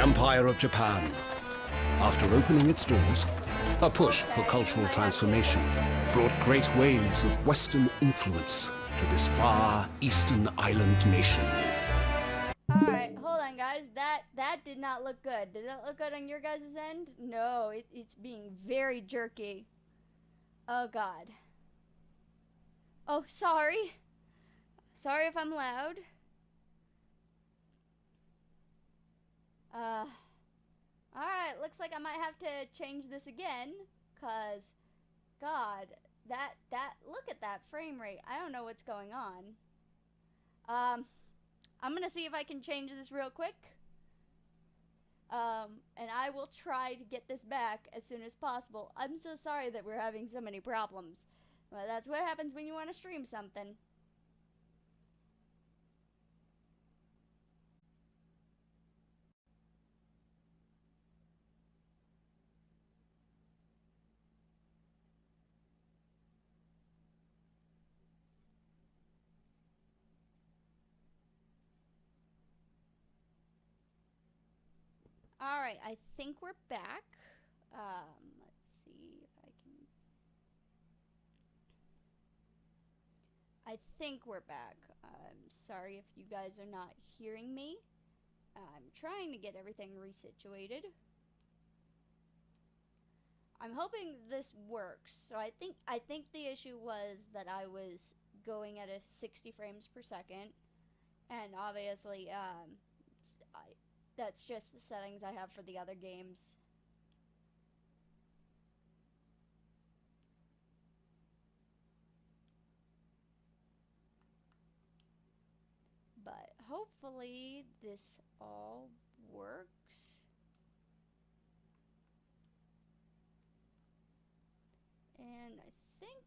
Empire of Japan. After opening its doors, a push for cultural transformation brought great waves of Western influence to this far eastern island nation. Alright, hold on guys. That did not look good. Did that look good on your guys' end? No, it's being very jerky. Oh god. Oh, sorry. Sorry if I'm loud. Alright, looks like I might have to change this again. Cause, god, look at that frame rate. I don't know what's going on. I'm gonna see if I can change this real quick. And I will try to get this back as soon as possible. I'm so sorry that we're having so many problems. But that's what happens when you want to stream something. Alright, I think we're back. Let's see if I can... I think we're back. I'm sorry if you guys are not hearing me. I'm trying to get everything resituated. I'm hoping this works. So I think the issue was that I was going at a 60 frames per second. And obviously, that's just the settings I have for the other games. But hopefully this all works. And I think...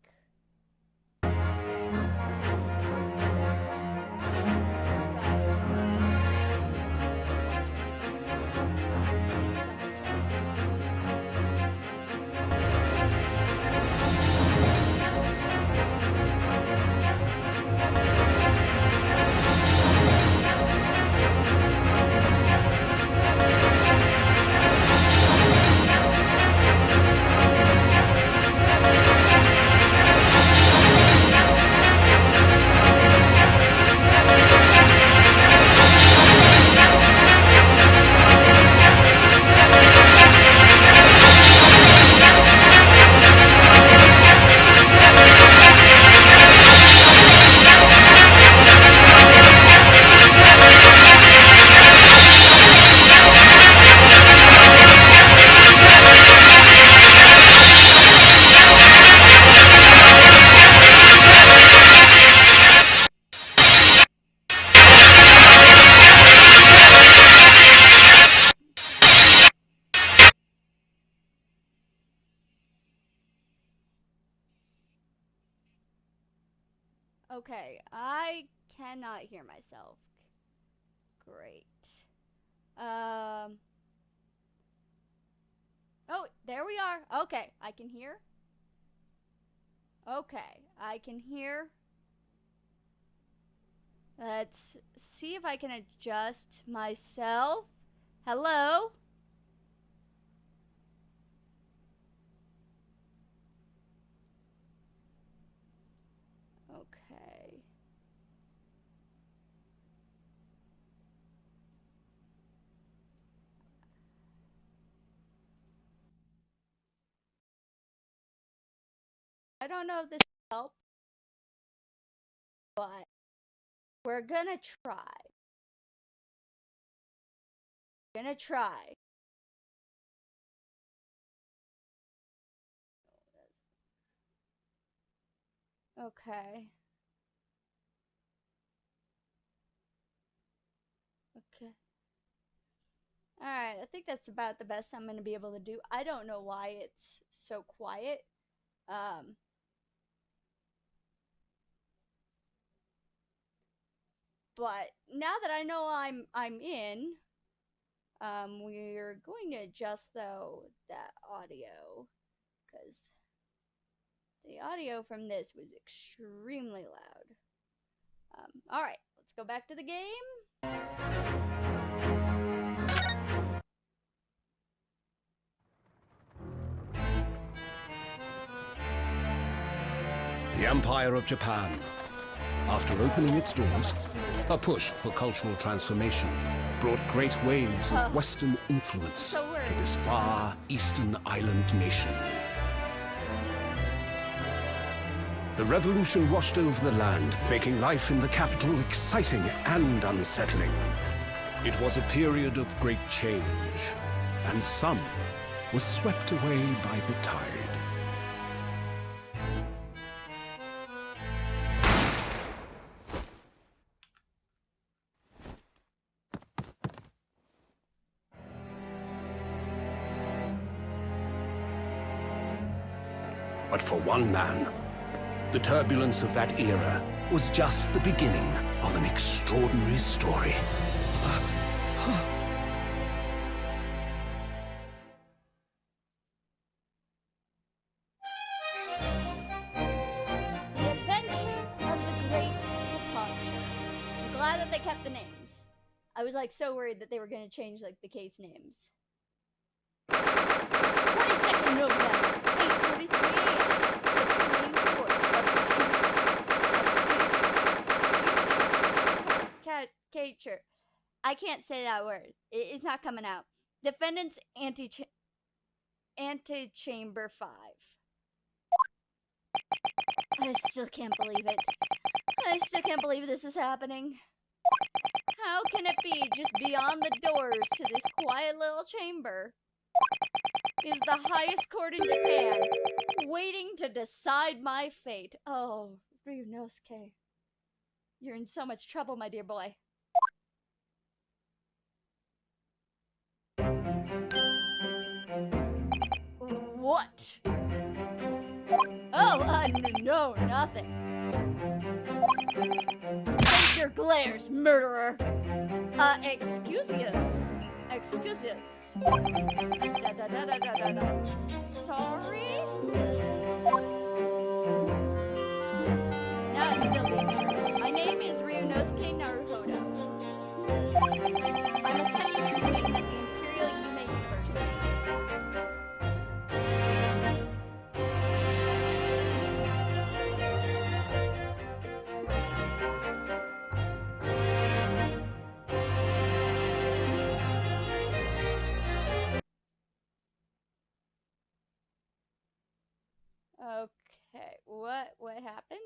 Okay, I cannot hear myself. Great. Oh, there we are. Okay, I can hear. Okay, I can hear. Let's see if I can adjust myself. Hello? Okay. I don't know if this helps, but we're gonna try. Gonna try. Okay. Okay. Alright, I think that's about the best I'm gonna be able to do. I don't know why it's so quiet. But now that I know I'm in, we're going to adjust though that audio, because the audio from this was extremely loud. Alright, let's go back to the game. The Empire of Japan. After opening its doors, a push for cultural transformation brought great waves of Western influence to this far eastern island nation. The revolution washed over the land, making life in the capital exciting and unsettling. It was a period of great change, and some was swept away by the tide. But for one man, the turbulence of that era was just the beginning of an extraordinary story. The Adventure of the Great Departure. I'm glad that they kept the names. I was like so worried that they were going to change like the case names. 22nd November, 8:43 a.m. Supreme Court of Judicature. I can't say that word. It's not coming out. Defendant's Antechamber 5. I still can't believe it. I still can't believe this is happening. How can it be just beyond the doors to this quiet little chamber is the highest court in Japan, waiting to decide my fate? Oh, Ryunosuke. You're in so much trouble, my dear boy. What? Oh, no, nothing. Save your glares, murderer. Excuses. Excuses. Sorry? Now it's still being true. My name is Ryunosuke Naruhodo. I'm a second-year student at the Imperial Yume University. Okay, what happened?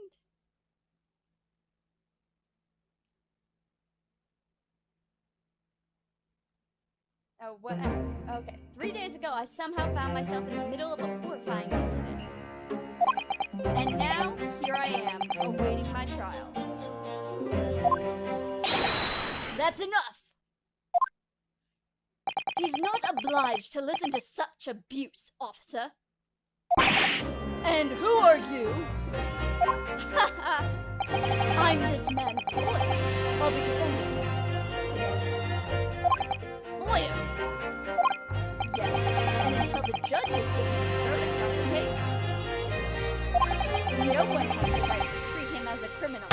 Oh, what? Okay. 3 days ago, I somehow found myself in the middle of a horrifying incident. And now, here I am, awaiting my trial. That's enough! He's not obliged to listen to such abuse, officer. And who are you? I'm this man's lawyer. I'll be defending him today. Lawyer? Yes, and until the judge has given his verdict on the case. No one has the right to treat him as a criminal.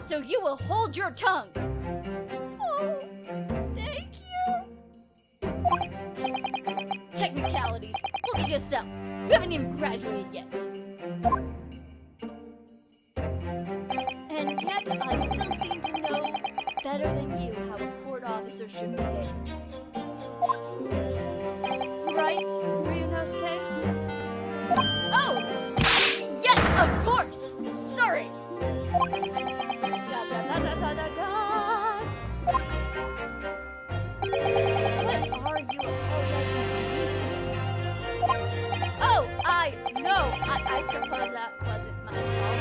So you will hold your tongue. Oh, thank you. Technicalities. Look at yourself. You haven't even graduated yet. And yet, I still seem to know better than you how a court officer should behave. Right, Ryunosuke? Oh! Yes, of course! Sorry! What are you apologizing to me for? Oh, I suppose that wasn't my fault.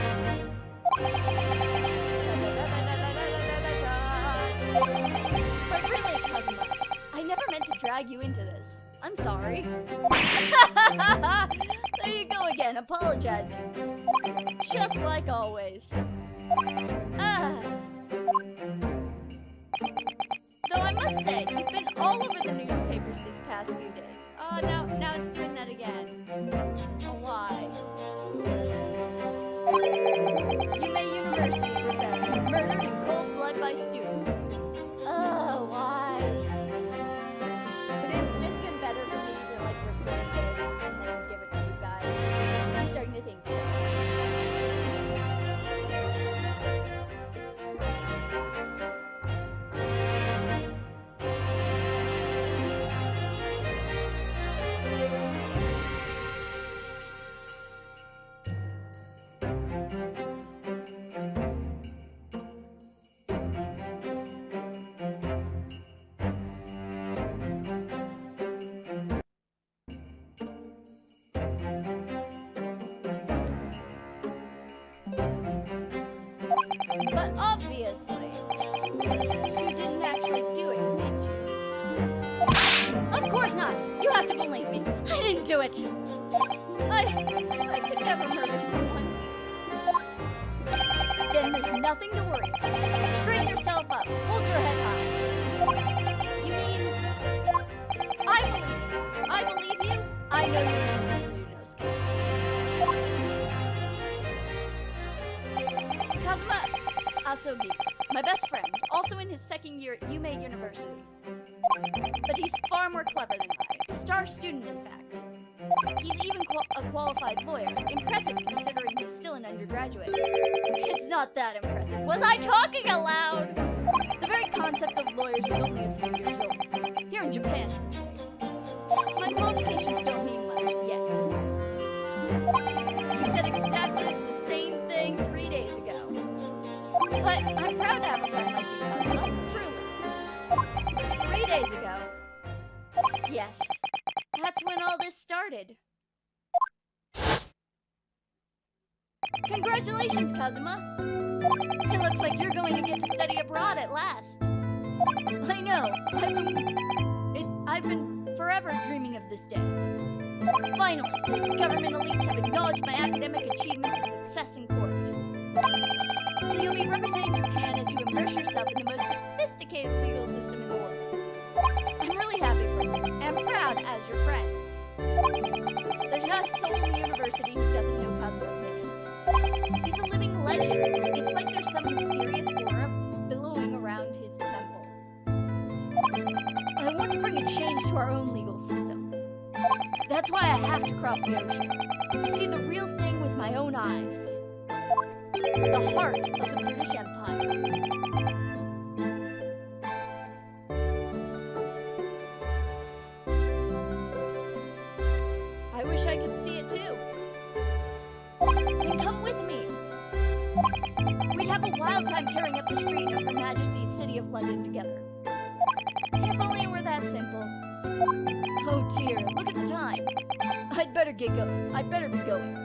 But really, Kazuma, I never meant to drag you into this. I'm sorry. There you go again, apologizing. Just like always. Though I must say, you've been all over the newspapers these past few days. Oh, now it's doing that again. Oh, why? Yume University professor murdered in cold blood by student. Oh, why? Would it have just been better for me to, like, record this and then give it to you guys? I'm starting to think so. believe me. I didn't do it. I could never murder someone. Then there's nothing to worry about. Straighten yourself up. Hold your head high. You mean... I believe you. I believe you. I know you're innocent, Ryunosuke. Kazuma Asogi, my best friend, also in his second year at Yume University. But he's far more clever than I. A star student, in fact. He's even a qualified lawyer. Impressive considering he's still an undergraduate. It's not that impressive. Was I talking aloud? The very concept of lawyers is only a few years old. Here in Japan, my qualifications don't mean much yet. You said exactly the same thing 3 days ago. But I'm proud to have a friend like you, Kazuma. Truly. 3 days ago. Yes. That's when all this started. Congratulations, Kazuma! It looks like you're going to get to study abroad at last. I know. I've been forever dreaming of this day. Finally, those government elites have acknowledged my academic achievements and success in court. So you'll be representing Japan as you immerse yourself in the most sophisticated legal system in the world. I'm really happy for you, and I'm proud as your friend. There's not a soul in the university who doesn't know Kazuma's name. He's a living legend. It's like there's some mysterious aura billowing around his temple. I want to bring a change to our own legal system. That's why I have to cross the ocean, to see the real thing with my own eyes. The heart of the British Empire. I wish I could see it too. Then come with me. We'd have a wild time tearing up the street of Her Majesty's City of London together. If only it were that simple. Oh dear, look at the time. I'd better be going.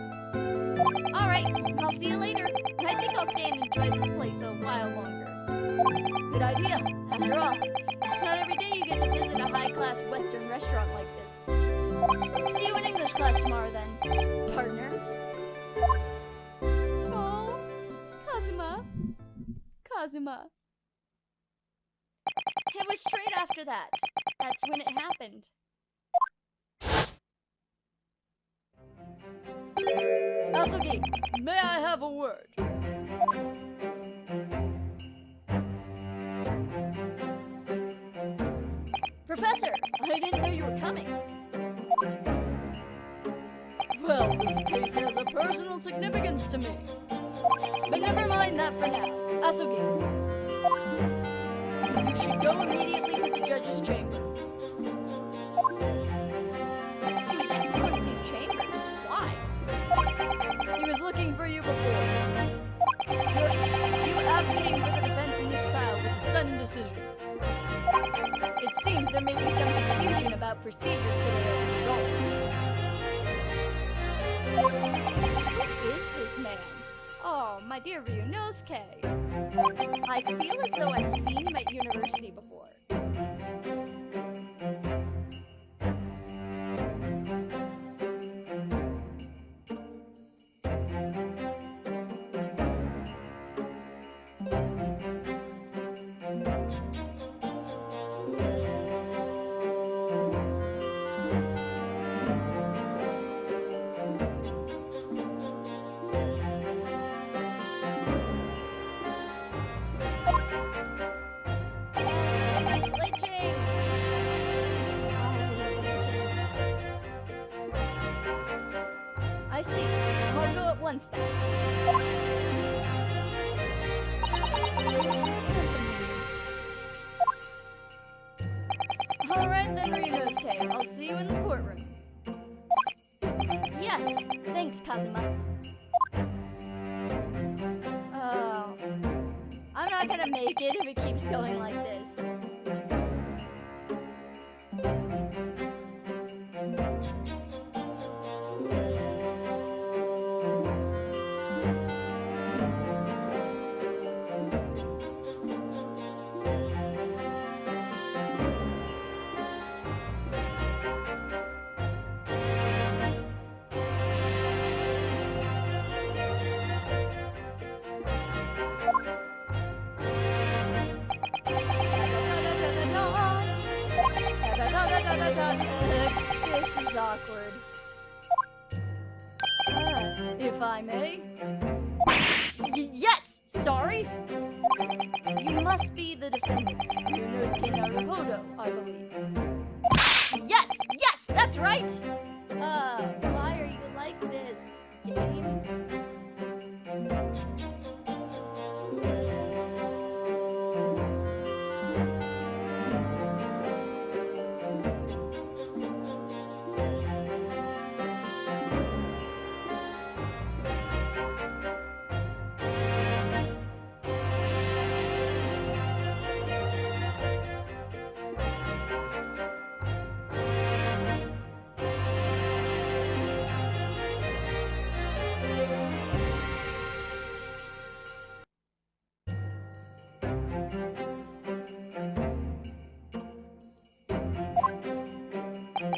Alright, I'll see you later. I think I'll stay and enjoy this place a while longer. Good idea. After all, it's not every day you get to visit a high-class Western restaurant like this. See you in English class tomorrow then, partner. Oh, Kazuma. It was straight after that. That's when it happened. Asogi, may I have a word? Professor, I didn't know you were coming. Well, this case has a personal significance to me. But never mind that for now. Asogi, you should go immediately to the judge's chamber. To His Excellency's chambers? Why? He was looking for you before. You advocating for the defense in this trial was a sudden decision. It seems there may be some confusion about procedures today as a result. Who is this man? Oh, my dear Ryunosuke. I feel as though I've seen him at university before. I see. I'll go at once then. Alright then, Ryunosuke. I'll see you in the courtroom. Yes, thanks, Kazuma. Oh. I'm not gonna make it if it keeps going like this. god, this is awkward. If I may? Yes! Sorry? You must be the defendant, Ryunosuke Naruhodo, I believe. Yes! Yes! That's right! Why are you like this, game?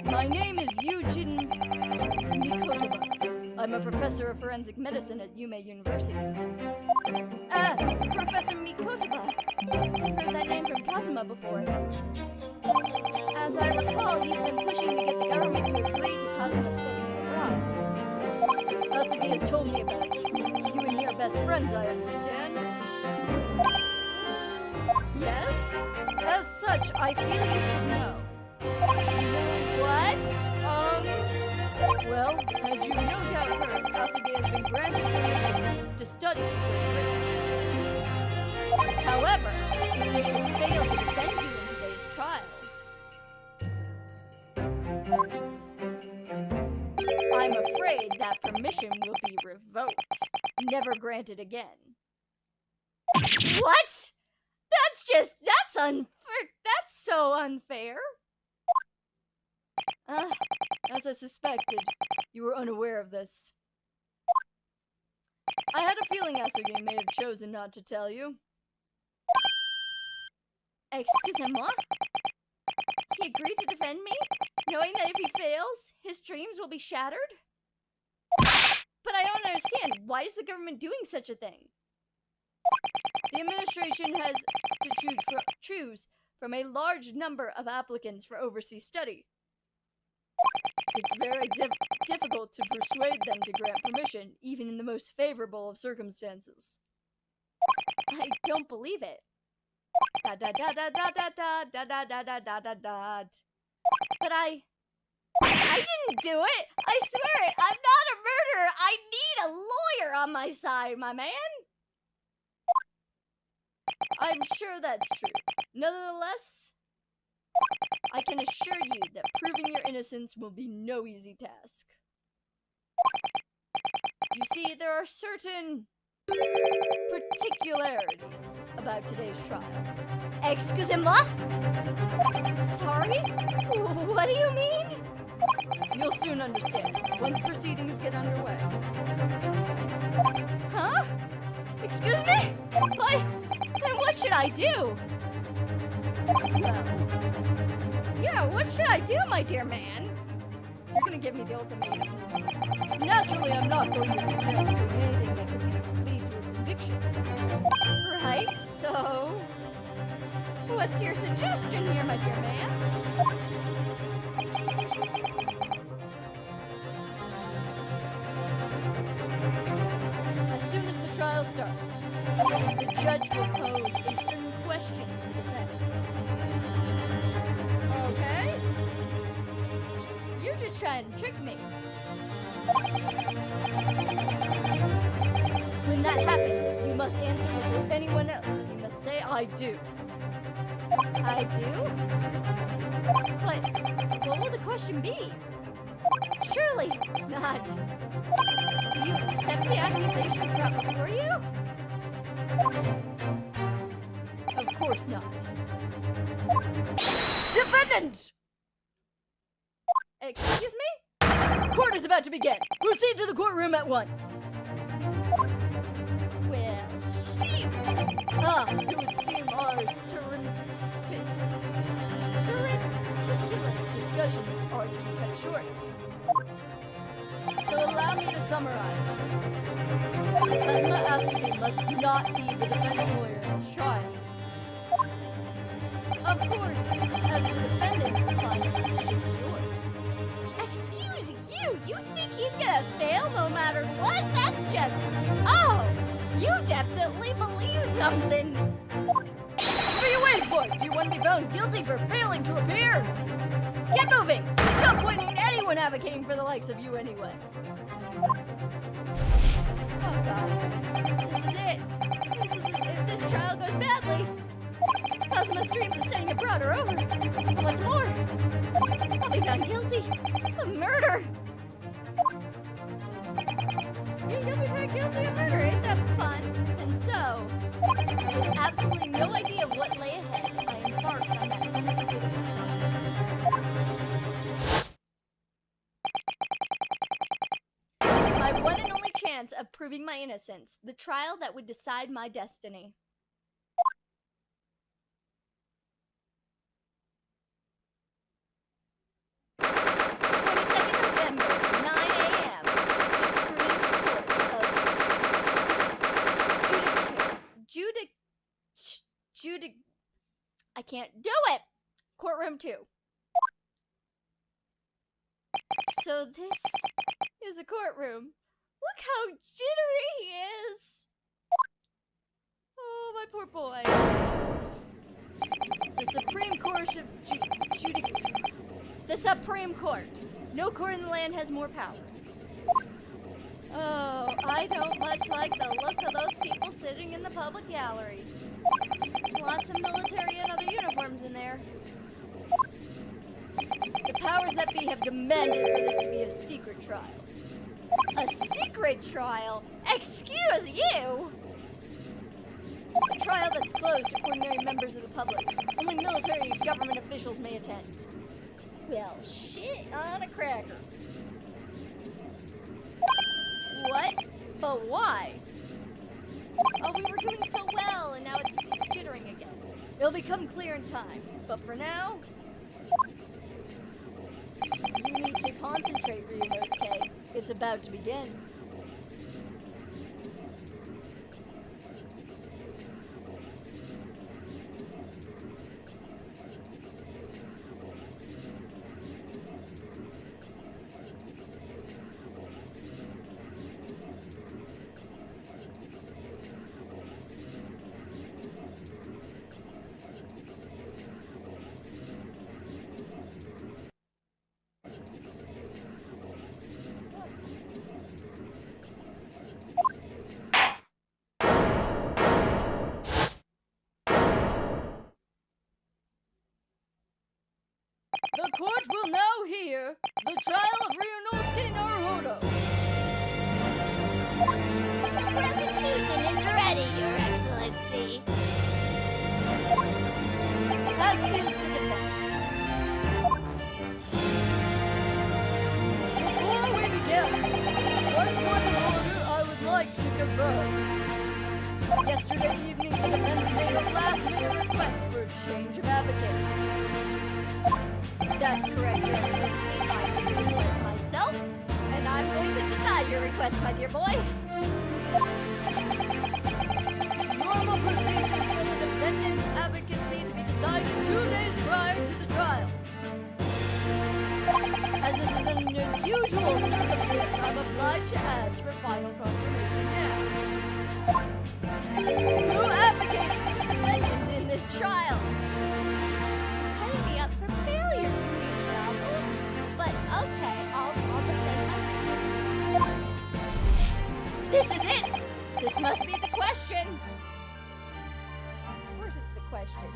My name is Eugene Mikotoba. I'm a professor of forensic medicine at Yume University. Professor Mikotoba. I've heard that name from Kazuma before. As I recall, he's been pushing to get the government to agree to Kazuma studying abroad. Asuki has told me about you. You and me are best friends, I understand. Yes? As such, I feel you should know. What? Well, as you've no doubt heard, Asuke has been granted permission to study in Great Britain. However, if he should fail to defend you in today's trial, I'm afraid that permission will be revoked, never granted again. What? That's unfair. That's so unfair. As I suspected, you were unaware of this. I had a feeling Asuke may have chosen not to tell you. Excusez-moi? He agreed to defend me, knowing that if he fails, his dreams will be shattered? But I don't understand. Why is the government doing such a thing? The administration has to choose from a large number of applicants for overseas study. It's very difficult to persuade them to grant permission, even in the most favorable of circumstances. I don't believe it. Da da da da da da da da da da da da da da. But I didn't do it! I swear it! I'm not a murderer! I need a lawyer on my side, my man! I'm sure that's true. Nevertheless, I can assure you that proving your innocence will be no easy task. You see, there are certain particularities about today's trial. Excusez-moi? Sorry? What do you mean? You'll soon understand once proceedings get underway. Huh? Excuse me? Then what should I do? Well, yeah, what should I do, my dear man? You're gonna give me the ultimatum. Naturally, I'm not going to suggest doing anything that could lead to a conviction. Right, so... what's your suggestion here, my dear man? As soon as the trial starts, the judge will pose a certain question to the defense. Okay? You're just trying to trick me. When that happens, you must answer before anyone else. You must say, I do. I do? But what will the question be? Surely not. Do you accept the accusations brought before you? Of course not. Defendant! Excuse me? Court is about to begin. Proceed to the courtroom at once. Well, shit. It would seem our surreptitious discussions are to be cut short. So allow me to summarize. Kazuma Asuke must not be the defense lawyer in this trial. Of course, as the defendant, the final decision is you think he's gonna fail no matter what? That's just... Oh! You definitely believe something! What are you waiting for? Do you want to be found guilty for failing to appear? Get moving! There's no point in anyone advocating for the likes of you anyway. Oh god. This is it. If this trial goes badly, Cosmo's dreams of studying abroad are over. What's more, I'll be found guilty of murder. You'll be found guilty of murder. Ain't that fun? And so, with absolutely no idea of what lay ahead, I embarked on that unforgiving trial. My one and only chance of proving my innocence, the trial that would decide my destiny. I can't do it! Courtroom 2. So this is a courtroom. Look how jittery he is! Oh, my poor boy. The Supreme Court of The Supreme Court. No court in the land has more power. Oh, I don't much like the look of those people sitting in the public gallery. Lots of military and other uniforms in there. The powers that be have demanded for this to be a secret trial. A secret trial? Excuse you! A trial that's closed to ordinary members of the public. Only military and government officials may attend. Well, shit on a cracker. What? But why? Oh, we were doing so well, and now it's jittering again. It'll become clear in time, but for now, you need to concentrate, Ryunosuke. It's about to begin. The court will now hear the trial of Ryunosuke Naruhodo. The prosecution is ready, Your Excellency. As is the defense. Before we begin, one point of order I would like to confirm. Yesterday evening, the defense made a last-minute request for a change of advocate. That's correct, Your Excellency. I made the request myself, and I'm going to deny your request, my dear boy. Normal procedures for the defendant's advocacy to be decided 2 days prior to the trial. As this is an unusual circumstance, I'm obliged to ask for final confirmation now. Who advocates for the defendant in this trial? You're setting me up for failure, you schnozzle. But okay, I'll defend myself. This is it! This must be the question. Of course it's the question.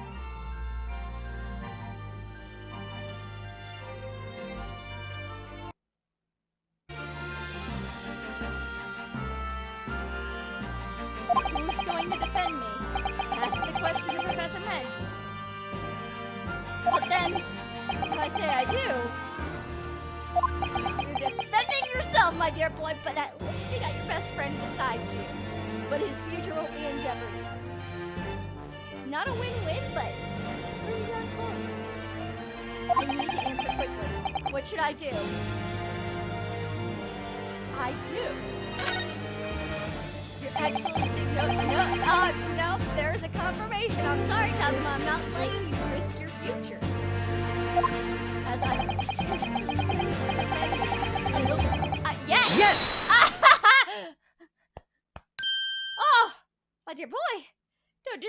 Who's going to defend me? That's the question the professor meant. But then, if I say I do, you're defending yourself, my dear boy, but at least you got your best friend beside you. But his future won't be in jeopardy. Not a win-win, but pretty darn close. I need to answer quickly. What should I do? I do. Your Excellency, no, there's a confirmation. I'm sorry, Kazuma, I'm not letting you risk your future. As I'm I hope it's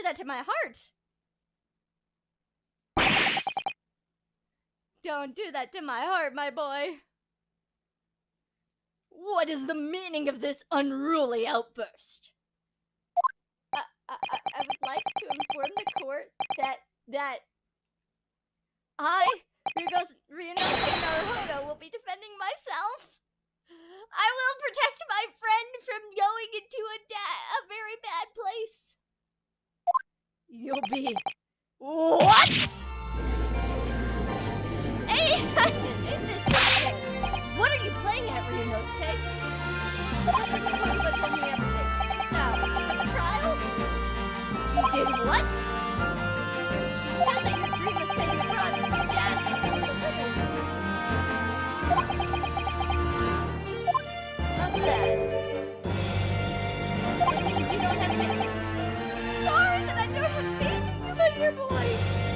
that to my heart. Don't do that to my heart, my boy. What is the meaning of this unruly outburst? I would like to inform the court that I, Ryunosuke Naruhodo, will be defending myself. I will protect my friend from going into a very bad place. You'll be... What? Ain't this just... What are you playing at, Ryunosuke? Professor Naruhodo told me everything. Just now, for the trial? He did what? He said that your dream of setting abroad would be dashed if you were to lose. How sad. It means you don't have faith. Sorry that I don't have faith in you, my dear boy.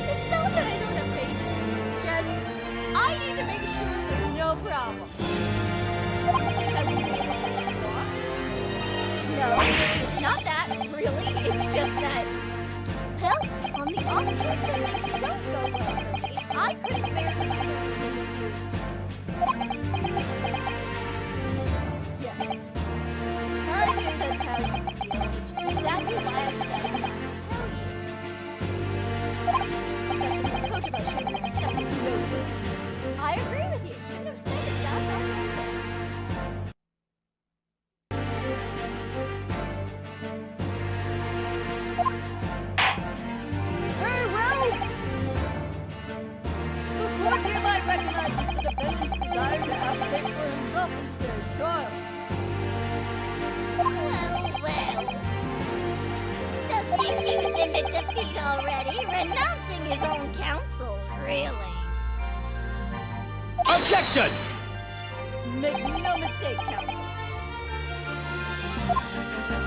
It's not that I don't have faith in you. It's just, I need to make sure there's no problem. You think I would be able to take you off? No, it's not that, really. It's just that, well, on the off chance that things don't go well for me, I couldn't bear to be losing with you. Yes. I knew that's how you feel, which is exactly why I decided not to tell you. Professor Kojima should have stuck his nose in. I agree with you. Should have said it, not that. Very well. The court hereby recognizes the defendant's desire to advocate for himself in today's trial. Well. Does the accused admit defeat already? Renouncing his own counsel, really? Objection! Make no mistake, counsel.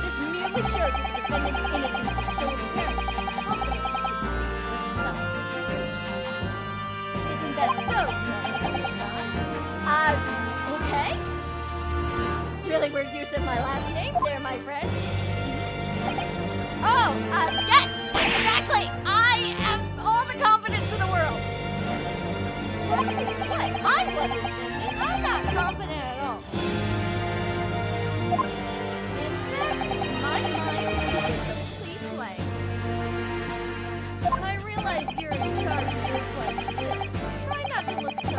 This merely shows that the defendant's innocence is so apparent he is confident he can speak for himself. Isn't that so, Naruhodo-san? Okay? Really weird use of my last name there, my friend. Oh, yes, exactly! I have all the confidence in the world! Exactly what? I wasn't thinking. I'm not confident at all. In fact, my mind is a complete blank. I realize you're in charge of your blood still. Try not to look so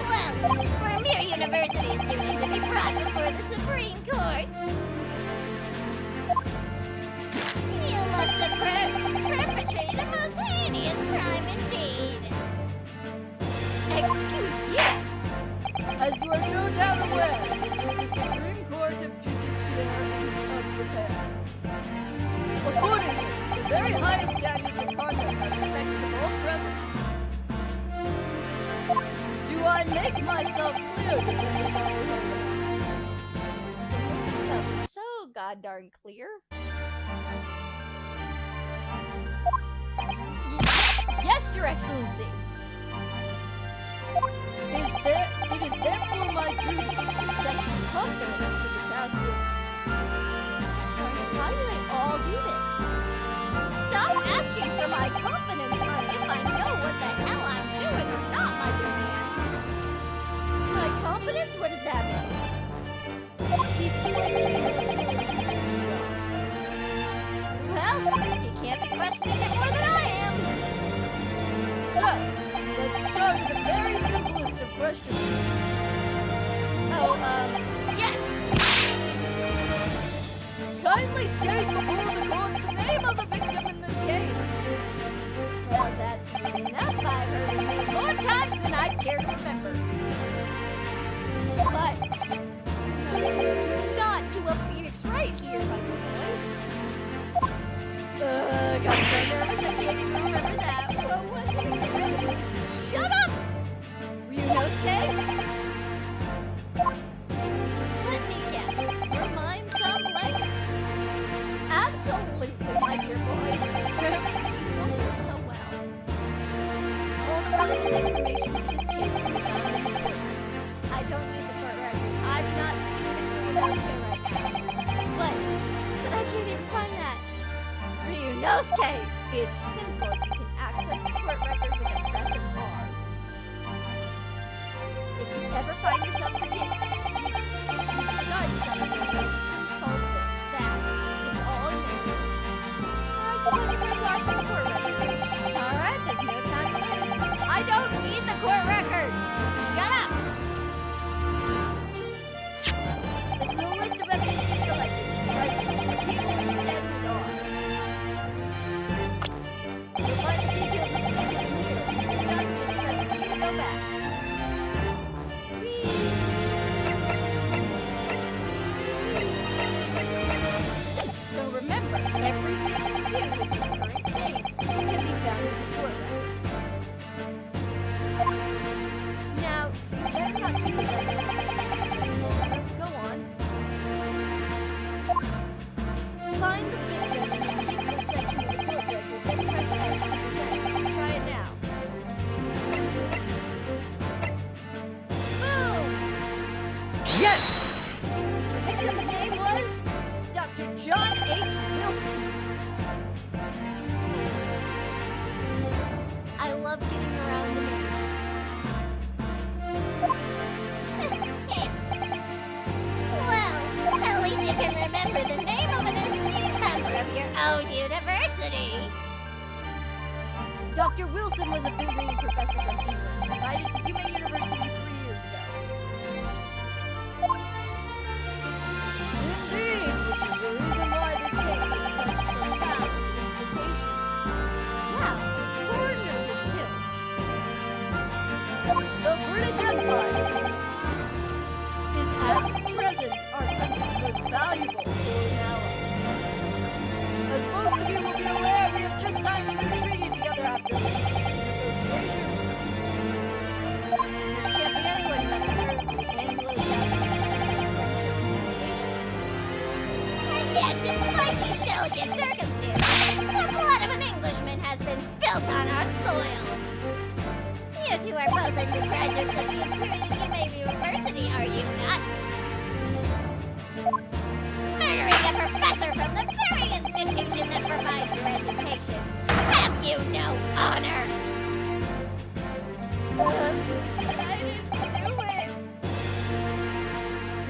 Well, for a mere university student to be brought before the Supreme Court, you must have perpetrated a most heinous crime indeed. Excuse you. As you are no doubt aware, this is the Supreme Court of Judiciary of Japan. Accordingly, the very highest standards of conduct are expected of all present. Do I make myself clear, Defendant Naruhodo? So god darn clear. Yes, Your Excellency. It is therefore my duty to assess your confidence for the task of... How do they all do this? Stop asking for my confidence on if I know what the hell I'm doing or not, my dear man. My confidence? What does that mean? He's questioning your ability to do your job. Well, he can't be questioning it more than I am. So, let's start with the very simplest of questions. Yes! Kindly state before the court the name of the victim in this case. Well, that's easy enough. I've heard his name more times than I'd care to remember. But, do not do a phoenix right here, my dear boy. I'm so nervous I can't even remember that. What was it again? Shut up! Ryunosuke? Let me guess. Your mind's gone blank? Absolutely, my dear boy. You remember so well. All the relevant information for this case can be found in the courtroom. I don't need the court record. I'm not scheming Ryunosuke right now. But Ryunosuke! It's simple. You can access the court record with a press of R. If you ever find yourself forgetting, you've forgotten something, just consult that. It's all in there. Alright, just have to press R for the court record. Alright, there's no time to lose. I don't need the court record! Shut up! This is a list of evidence you've collected. Try switching the people instead with R. You'll find the details of the victim in here. When you're done, just press B to go back. So remember, everything to do with the current case can be found in the court record. Now, you better not keep this excellent secret. Go on. Find the victim in the people section of the court record, then press X to present. Try it now. Boom! Yes! The victim's name was Dr. John H. Wilson. I love getting around the names. Well, at least you can remember the name of an esteemed member of your own university. Dr. Wilson was a visiting professor from England, invited to Yuma University 3 years ago. Indeed, which is the reason why this case has such profound implications. Now, a foreigner was killed. The British Empire is at present our country's most valuable foreign ally. As most of you will be aware, we have just signed a new treaty together after negotiations. There can't be anyone who hasn't heard of the Anglo-Japanese friendship navigation. And yet, despite these delicate circumstances, the blood of an Englishman has been spilt on our soil. You two are both undergraduates of the Imperial Yuma University, are you not? Murdering a professor from the very institution that provides your education. Have you no honor? But I didn't do it.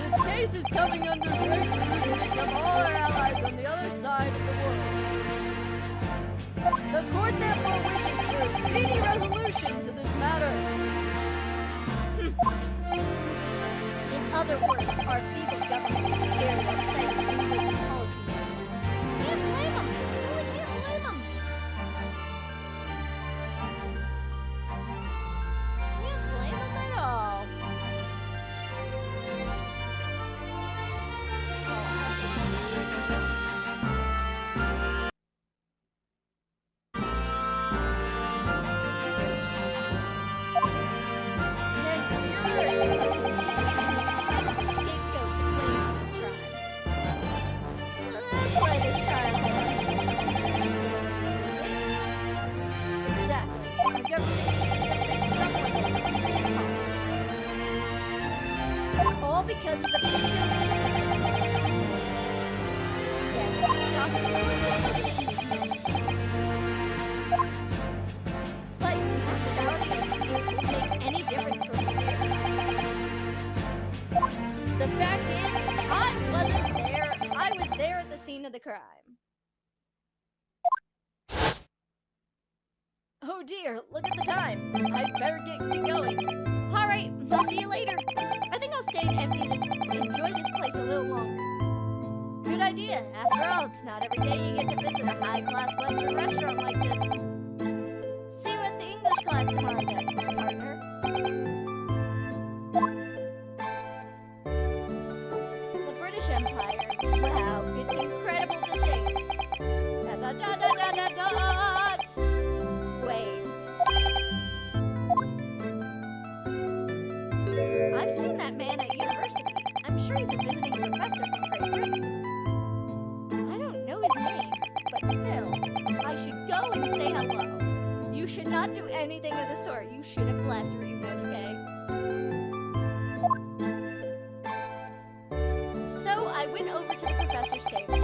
This case is coming under great scrutiny from all our allies on the other side of the world. The court therefore wishes for a speedy resolution to this matter. In other words, our feeble government is scared of upsetting England's policy. Can't blame them. Really can't blame them. Can't blame them at all. Scapegoat to blame for this crime. So that's why this trial has exactly. Our government needs to convict someone as quickly as possible. All because of the victim's Yes, Dr. Wilson was an Englishman. But nationality and treaty won't make any difference for me here. The fact is, I wasn't there. I was there at the scene of the crime. Oh dear, look at the time. I'd better get going. Alright, I'll see you later. I think I'll stay and enjoy this place a little longer. Good idea. After all, it's not every day you get to visit a high-class Western restaurant like this. See you at the English class tomorrow then, partner. The British Empire. Wow, it's incredible to think. Da-da-da-da-da-da-da. Wait. I've seen that man at university. I'm sure he's a visiting professor from Great Britain. I don't know his name, but still, I should go and say hello. You should not do anything of the sort. You should have left, Ryunosuke. So I went over to the professor's table.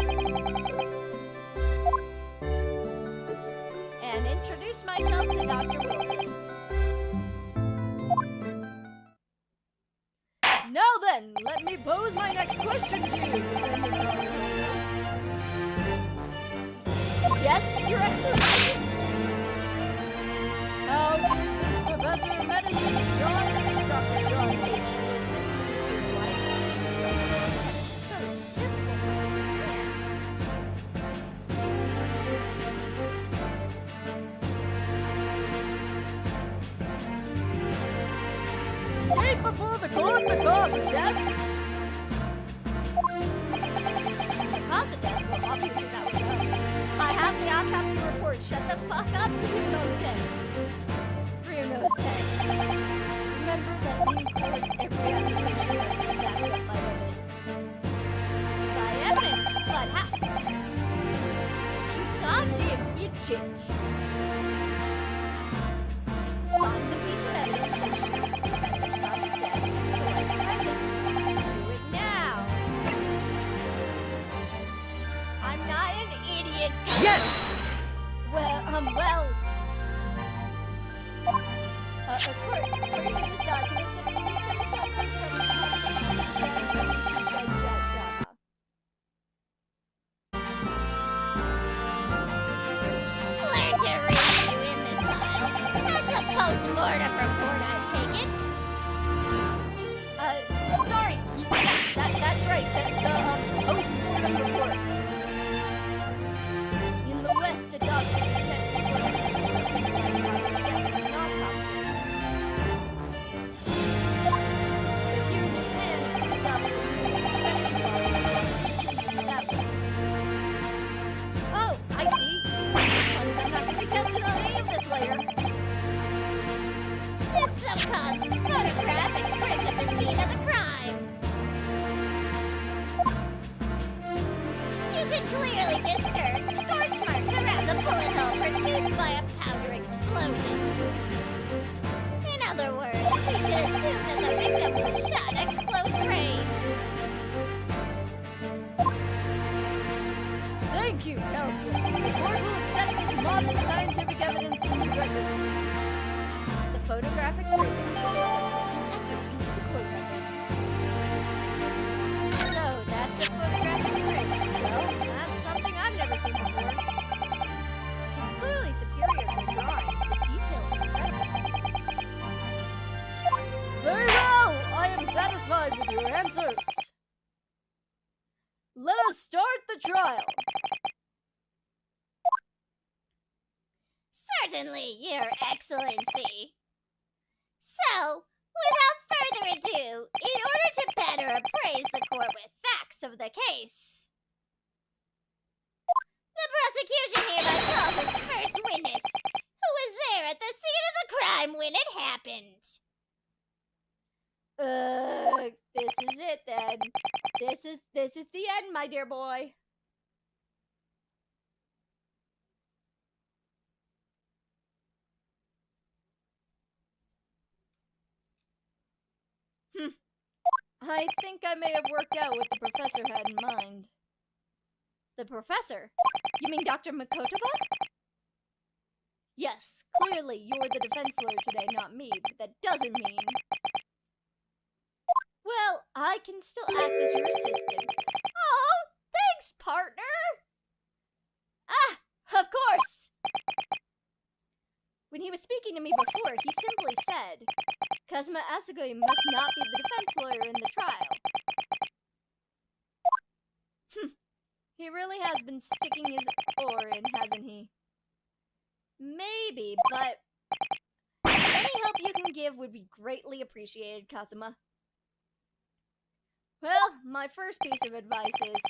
myself to Dr. Wilson. Now then, let me pose my next question to you, defendant Dr. Yes, Your Excellency? How did this professor of medicine, Dr. John H. Wilson, lose his life? It's so simple, my man. State before the court the cause of death. The cause of death? Well, obviously that was I have the autopsy report. Shut the fuck up, Ryunosuke. Ryunosuke. Remember that in court, every assertion must be backed up by evidence. By evidence? But how? You goddamn idiot. Find the piece of evidence that shows the professor's cause of death and select the present. Do it now. I'm not an idiot. Yes! Well, according to this document, the people suffering from Learn to read, you imbecile. That's a post-mortem report, I take it. Sorry. Yes, that's right. The post-mortem report. In the West, a doctor is sent to corpses to identify the cause of death in an autopsy. But here in Japan, a police officer merely inspects the body and prosecutions that way. Oh, I see. As long as I'm not going to be tested on any of this later. This so-called photographic print of the scene of the crime. You can clearly discern scorch marks around the bullet hole produced by a powder explosion. In other words, we should assume that the victim was shot at close range. Thank you, counsel. The court will accept this modern scientific evidence in the record. The photographic print of the victim has been entered into the court record. So, that's a photographic print. Well, that's something I've never seen before. It's clearly superior to the drawing. The details are incredible. Very well! I am satisfied with your answers. Let us start the trial. Certainly, Your Excellency. So, without further ado, in order to better appraise the court with facts of the case, the prosecution hereby calls its first witness, who was there at the scene of the crime when it happened. This is it then. This is the end, my dear boy. I think I may have worked out what the professor had in mind. The professor? You mean Dr. Makotoba? Yes, clearly you're the defense lawyer today, not me, but that doesn't mean... Well, I can still act as your assistant. Oh, thanks, partner! Ah, of course! When he was speaking to me before, he simply said, Kazuma Asugoi must not be the defense lawyer in the trial. He really has been sticking his oar in, hasn't he? Maybe, but any help you can give would be greatly appreciated, Kazuma. Well, my first piece of advice is,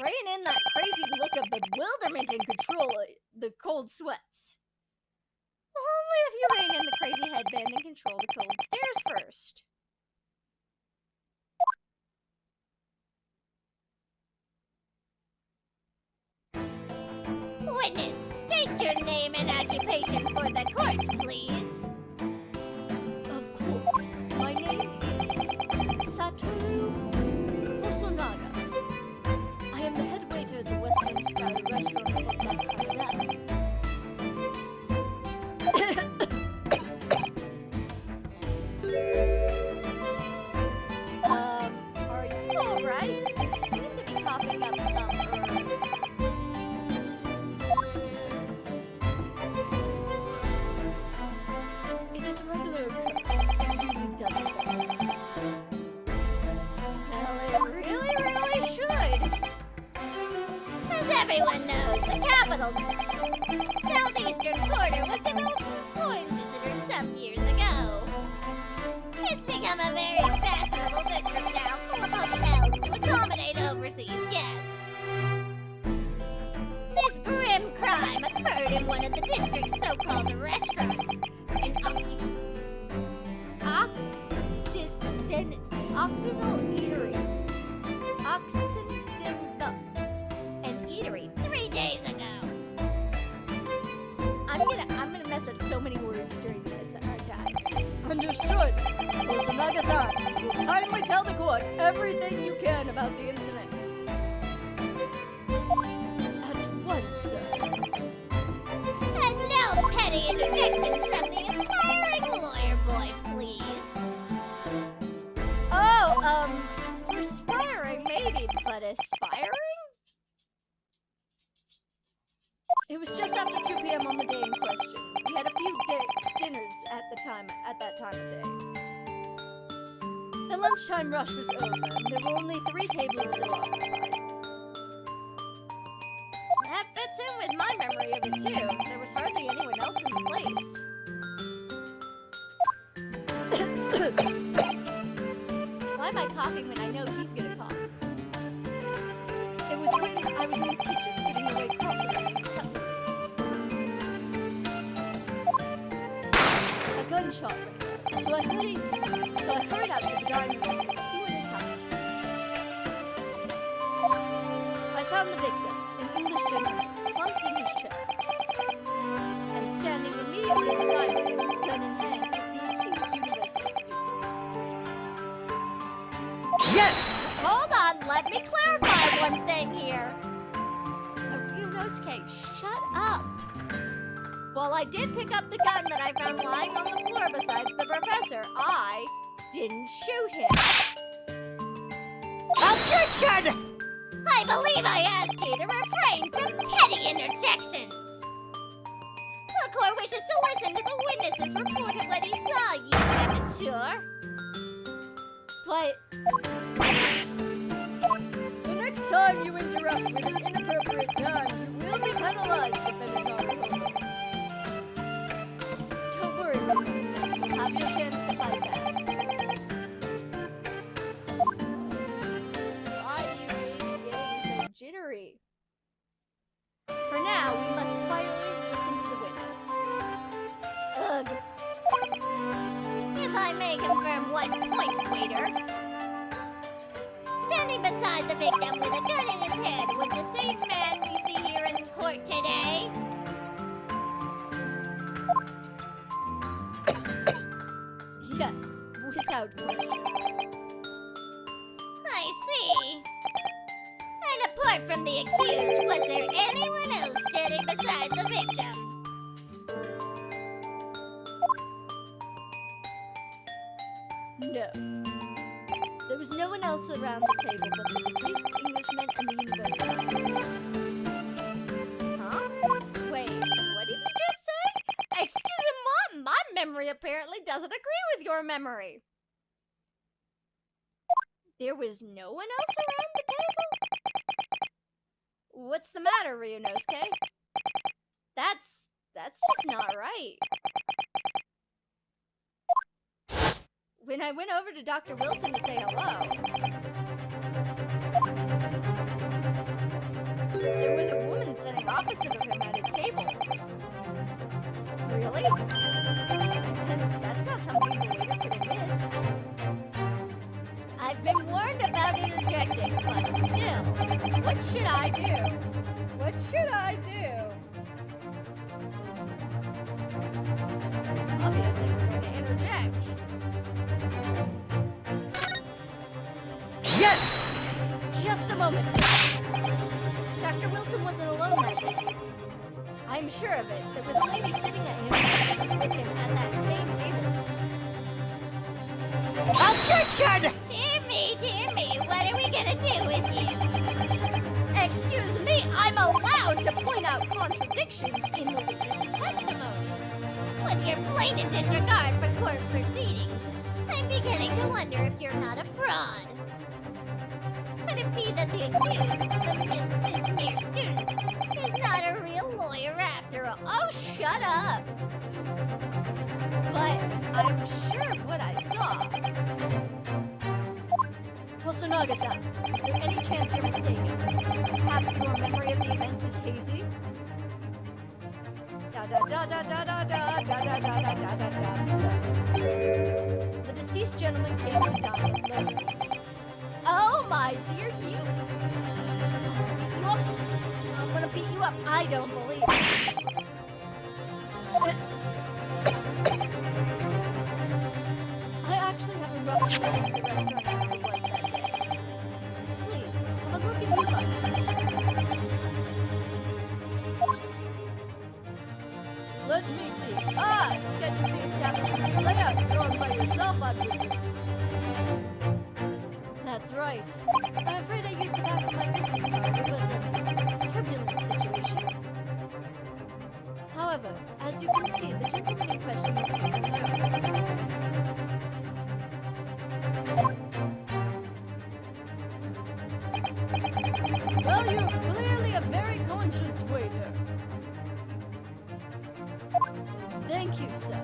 rein in that crazy look of bewilderment and control the cold sweats. Only if you rein in the crazy headband and control the cold stares first. Witness, state your name and occupation for the court, please. Of course. My name is Satoru Hosonaga. I am the head waiter at the Western Style restaurant called La Caridad. everyone knows the capital's southeastern corner was developed for foreign visitors some years ago. It's become a very fashionable district now, full of hotels to accommodate overseas guests. This grim crime occurred in one of the district's so-called restaurants in Occidental Eatery. Occidental an eatery 3 days ago. I'm gonna mess up so many words during this, guys. Understood. Osanaga-san, will kindly tell the court everything you can about the incident. At once, sir. And no petty interdictions from the inspiring lawyer boy, please. Oh, perspiring maybe, but aspiring? It was just after 2 p.m. on the day in question. We had a few dinners at that time of day. The lunchtime rush was over, and there were only 3 tables still occupied. That fits in with my memory of it too. There was hardly anyone else in the place. Why am I coughing when I know he's gonna cough? It was when I was in the kitchen putting away crockery and cutlery. A gunshot rang out, so I hurried out to the dining room to see what had happened. I found the victim, an English gentleman, slumped in his chair. And standing immediately beside him, gun in hand, was the accused university student. Yes! Hold on, let me clarify one thing here. Ryunosuke, shut up. While I did pick up the gun that I found lying on the floor besides the professor, I didn't shoot him. Objection! I believe I asked you to refrain from petty interjections. The court wishes to listen to the witness's report of what he saw, you amateur. But the next time you interrupt with an inappropriate gun, you will be penalized, defendant Naruhodo. Don't worry, Ryunosuke. You'll have your chance to fight back. Why do you hate getting so jittery? For now, we must quietly listen to the witness. Ugh. If I may confirm one point, waiter. Standing beside the victim with a gun in his head was the same man we see here in court today. Yes, without question. I see. And apart from the accused, was there anyone else standing beside the victim? No. There was no one else around the table but the deceased Englishman and the university student. Huh? Wait, what did you just say? Excuse me, Mom, my memory apparently doesn't agree with your memory. There was no one else around the table? What's the matter, Ryunosuke? That's just not right. When I went over to Dr. Wilson to say hello, there was a woman sitting opposite of him at his table. Really? That's not something the waiter could have missed. I've been warned about interjecting, but still, what should I do? What should I do? Obviously, we're going to interject. Yes! Just a moment, please. Dr. Wilson wasn't alone that day. I'm sure of it. There was a lady sitting with him at that same table. Objection! Dear me, what are we gonna do with you? Excuse me, I'm allowed to point out contradictions in the witness's testimony. With your blatant disregard for court proceedings, I'm beginning to wonder if you're not a fraud. Could it be that the accused, this mere student, is not a real lawyer after all? Oh, shut up! But I'm sure of what I saw. Hosonaga-san, is there any chance you're mistaken? Perhaps your memory of the events is hazy? Da da da da da da da da da da da da da da. The deceased gentleman came to dine alone. Oh my dear, I'm gonna beat you up. I don't believe it. I actually have a rough feeling the restaurant as it was that day. Please, have a look if you'd like to. Let me see. Ah, sketch of the establishment's layout drawn by yourself, I presume. That's right. I'm afraid I used the back of my business card. It was a turbulent situation. However, as you can see, the gentleman in question is seen alone. Well, you're clearly a very conscious waiter. Thank you, sir.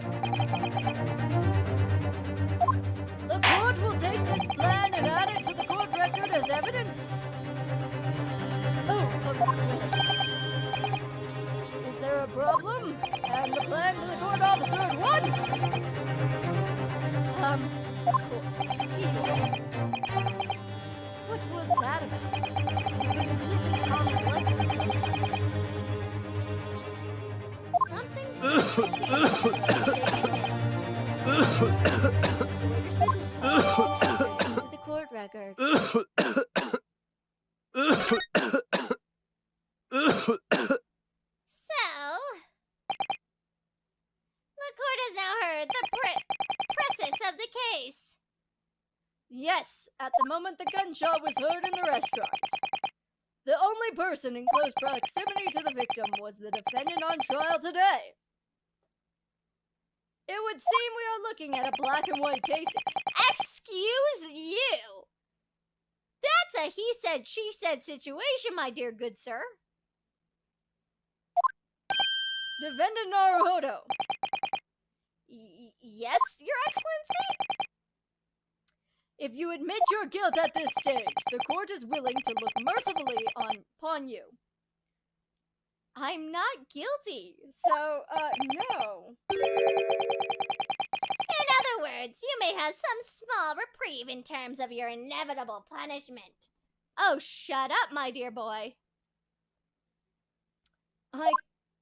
The court will take this plan and add it to the court record as evidence. Oh, well. Is there a problem? Hand the plan to the court officer at once! Of course. Here you are. What was that about? It's been completely calm and likely to me. Something seems to see shaking him. The waiter's business card to the court record. So, the court has now heard the process of the case. Yes, at the moment the gunshot was heard in the restaurant. The only person in close proximity to the victim was the defendant on trial today. It would seem we are looking at a black and white case. Excuse you! That's a he said, she said situation, my dear good sir. Defendant Naruhodo. Yes, your excellency? If you admit your guilt at this stage, the court is willing to look mercifully upon you. I'm not guilty, so, no. In other words, you may have some small reprieve in terms of your inevitable punishment. Oh, shut up, my dear boy. I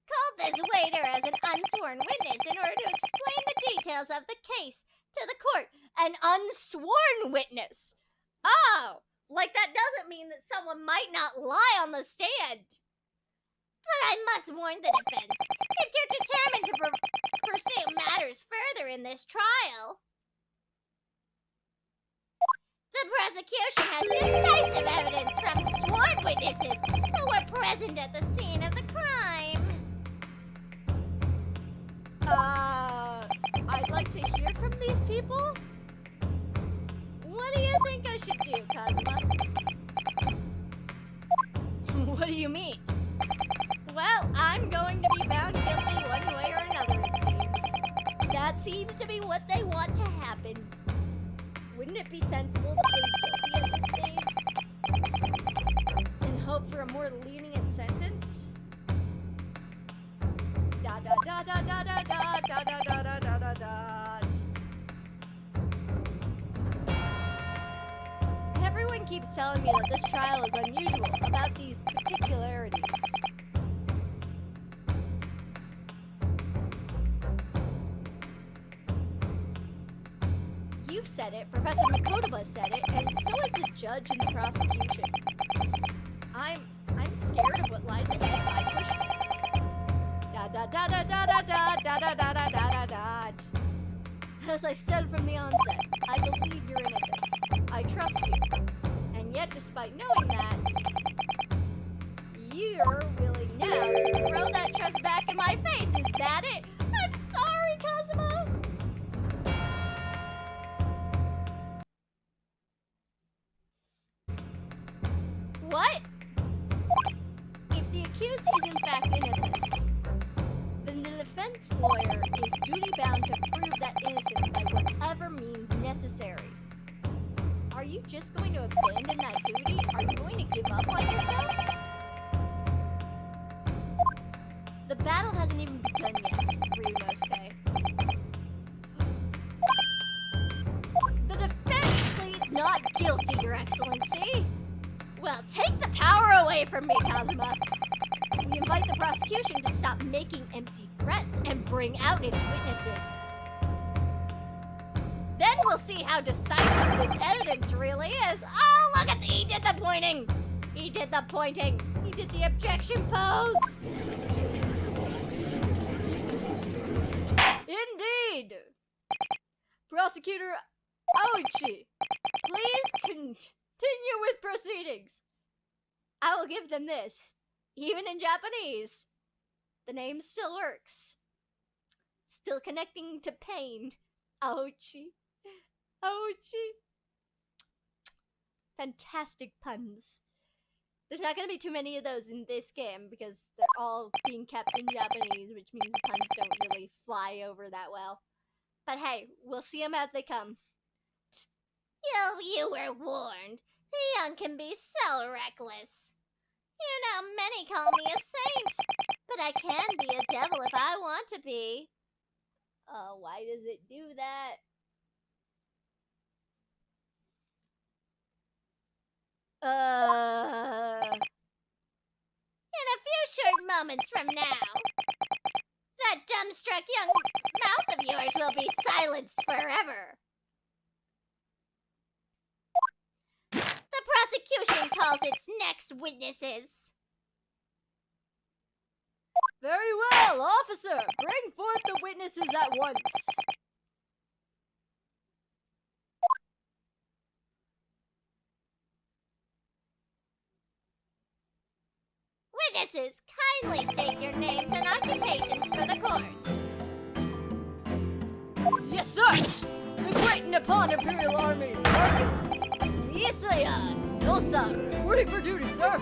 called this waiter as an unsworn witness in order to explain the details of the case to the court. An unsworn witness. Oh, like that doesn't mean that someone might not lie on the stand. But I must warn the defense, if you're determined to pursue matters further in this trial, the prosecution has decisive evidence from sworn witnesses who were present at the scene of the crime. I'd like to hear from these people. What do you think I should do, Kazuma? What do you mean? Well, I'm going to be found guilty one way or another, it seems. That seems to be what they want to happen. Wouldn't it be sensible to plead guilty at this stage? And hope for a more lenient sentence? Da da da da da da da da da da da da da da. Everyone keeps telling me that this trial is unusual about these particularities. You've said it, Professor Makotoba said it, and so is the judge and the prosecution. I'm scared of what lies ahead if I push this. Da da da da da da da da da da da da da da. As I said from the onset, I believe you're innocent. I trust you. And yet, despite knowing that, you're willing now to throw that trust back in my face. Is that it? I'm sorry, Kazuma. What? If the accused is in fact innocent, then the defense lawyer is duty-bound to prove that innocence by whatever means necessary. Are you just going to abandon that duty? Are you going to give up on yourself? The battle hasn't even begun yet, Ryunosuke. The defense pleads not guilty, Your Excellency. Well, take the power away from me, Kazuma. We invite the prosecution to stop making empty threats and bring out its witnesses. Then we'll see how decisive this evidence really is. Oh, look at he did the pointing. He did the pointing. He did the objection pose. Indeed. Prosecutor Ouchi, please continue with proceedings. I will give them this. Even in Japanese, the name still works. Still connecting to pain. Ouchi. Ouchi. Fantastic puns. There's not going to be too many of those in this game because they're all being kept in Japanese, which means the puns don't really fly over that well. But hey, we'll see them as they come. You were warned. The young can be so reckless. You know, many call me a saint, but I can be a devil if I want to be. Why does it do that? In a few short moments from now, that dumbstruck young mouth of yours will be silenced forever. The prosecution calls its next witnesses. Very well, officer. Bring forth the witnesses at once. Witnesses, kindly state your names and occupations for the court. Yes, sir. The Great Nippon Imperial Army Sergeant Isaya Nosa, reporting for duty, sir.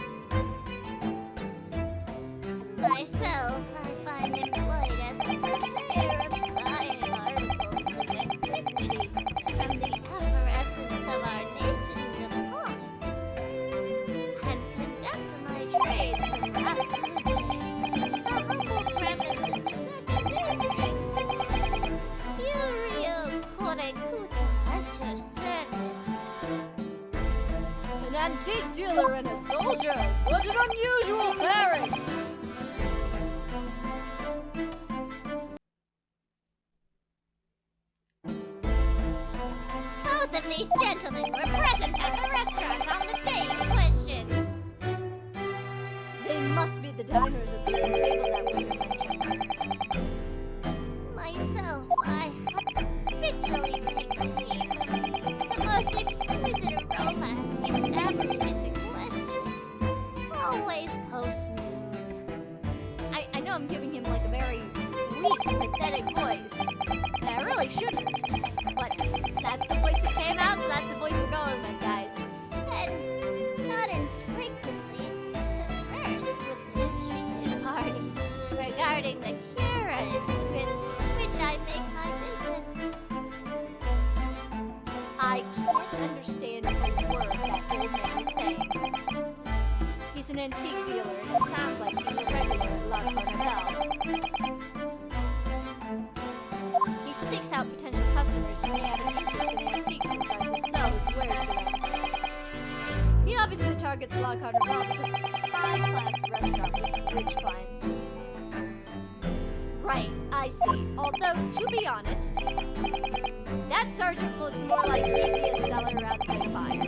Myself, I find employed as a purveyor of fine articles of antiquity from the effervescence of our nation Nippon, and conduct my trade from Rasute, a humble premise in the second district. Curio Korekuta at your service. An antique dealer and a soldier. What an unusual pairing. Both of these gentlemen were present at the restaurant on the day in question. They must be the diners at the table that we mentioned. Myself, I habitually picked the most exquisite aroma at the establishment in question. Always post-noon. I know I'm giving him like a very weak, pathetic voice, and I really shouldn't. But that's the voice that came out, so that's the voice we're going with, guys. And not infrequently converse with the interested parties regarding the curas with which I make my business. I can't understand a word that old man is saying. He's an antique dealer, and it sounds like he's a regular at La Carnival. He seeks out potential customers who may have an interest in antiques and tries to sell his wares to them. He obviously targets La Carnival because it's a high-class restaurant with rich clients. Right, I see. Although, to be honest, that sergeant looks more like he'd be a seller rather than a buyer.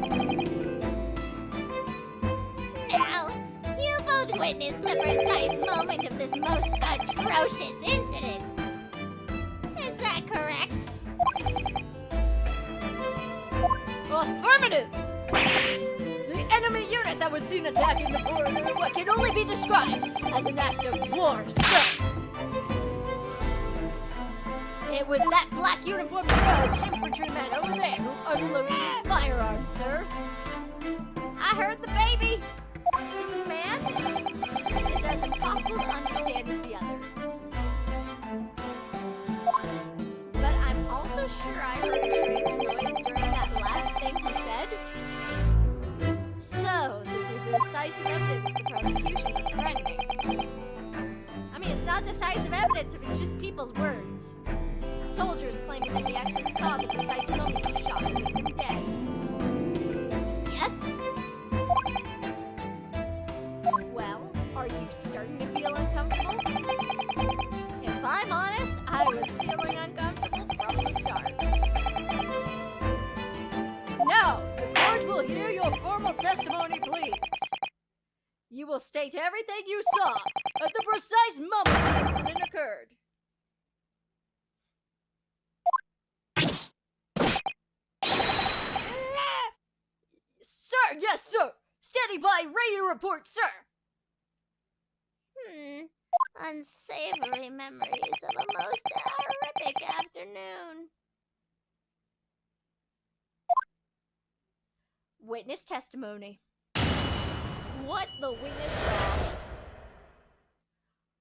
Now, you both witnessed the precise moment of this most atrocious incident. Is that correct? Affirmative! The enemy unit that was seen attacking the foreigner what can only be described as an act of war, sir. It was that black uniformed rogue infantryman over there who unloaded his firearm, sir. I heard the baby. impossible to understand is the other. But I'm also sure I heard a strange noise during that last thing he said. So, this is decisive evidence the prosecution was threatening. I mean, it's not decisive evidence if it's just people's words. Soldiers claiming that he actually saw the precise moment you shot and made them dead. Yes? Well, are you starting to feel uncomfortable? If I'm honest, I was feeling uncomfortable from the start. Now, the court will hear your formal testimony, please. You will state everything you saw at the precise moment the incident occurred. Sir, yes, sir. Standing by, ready to report, sir. Unsavory memories of a most horrific afternoon. Witness testimony. What the witness saw.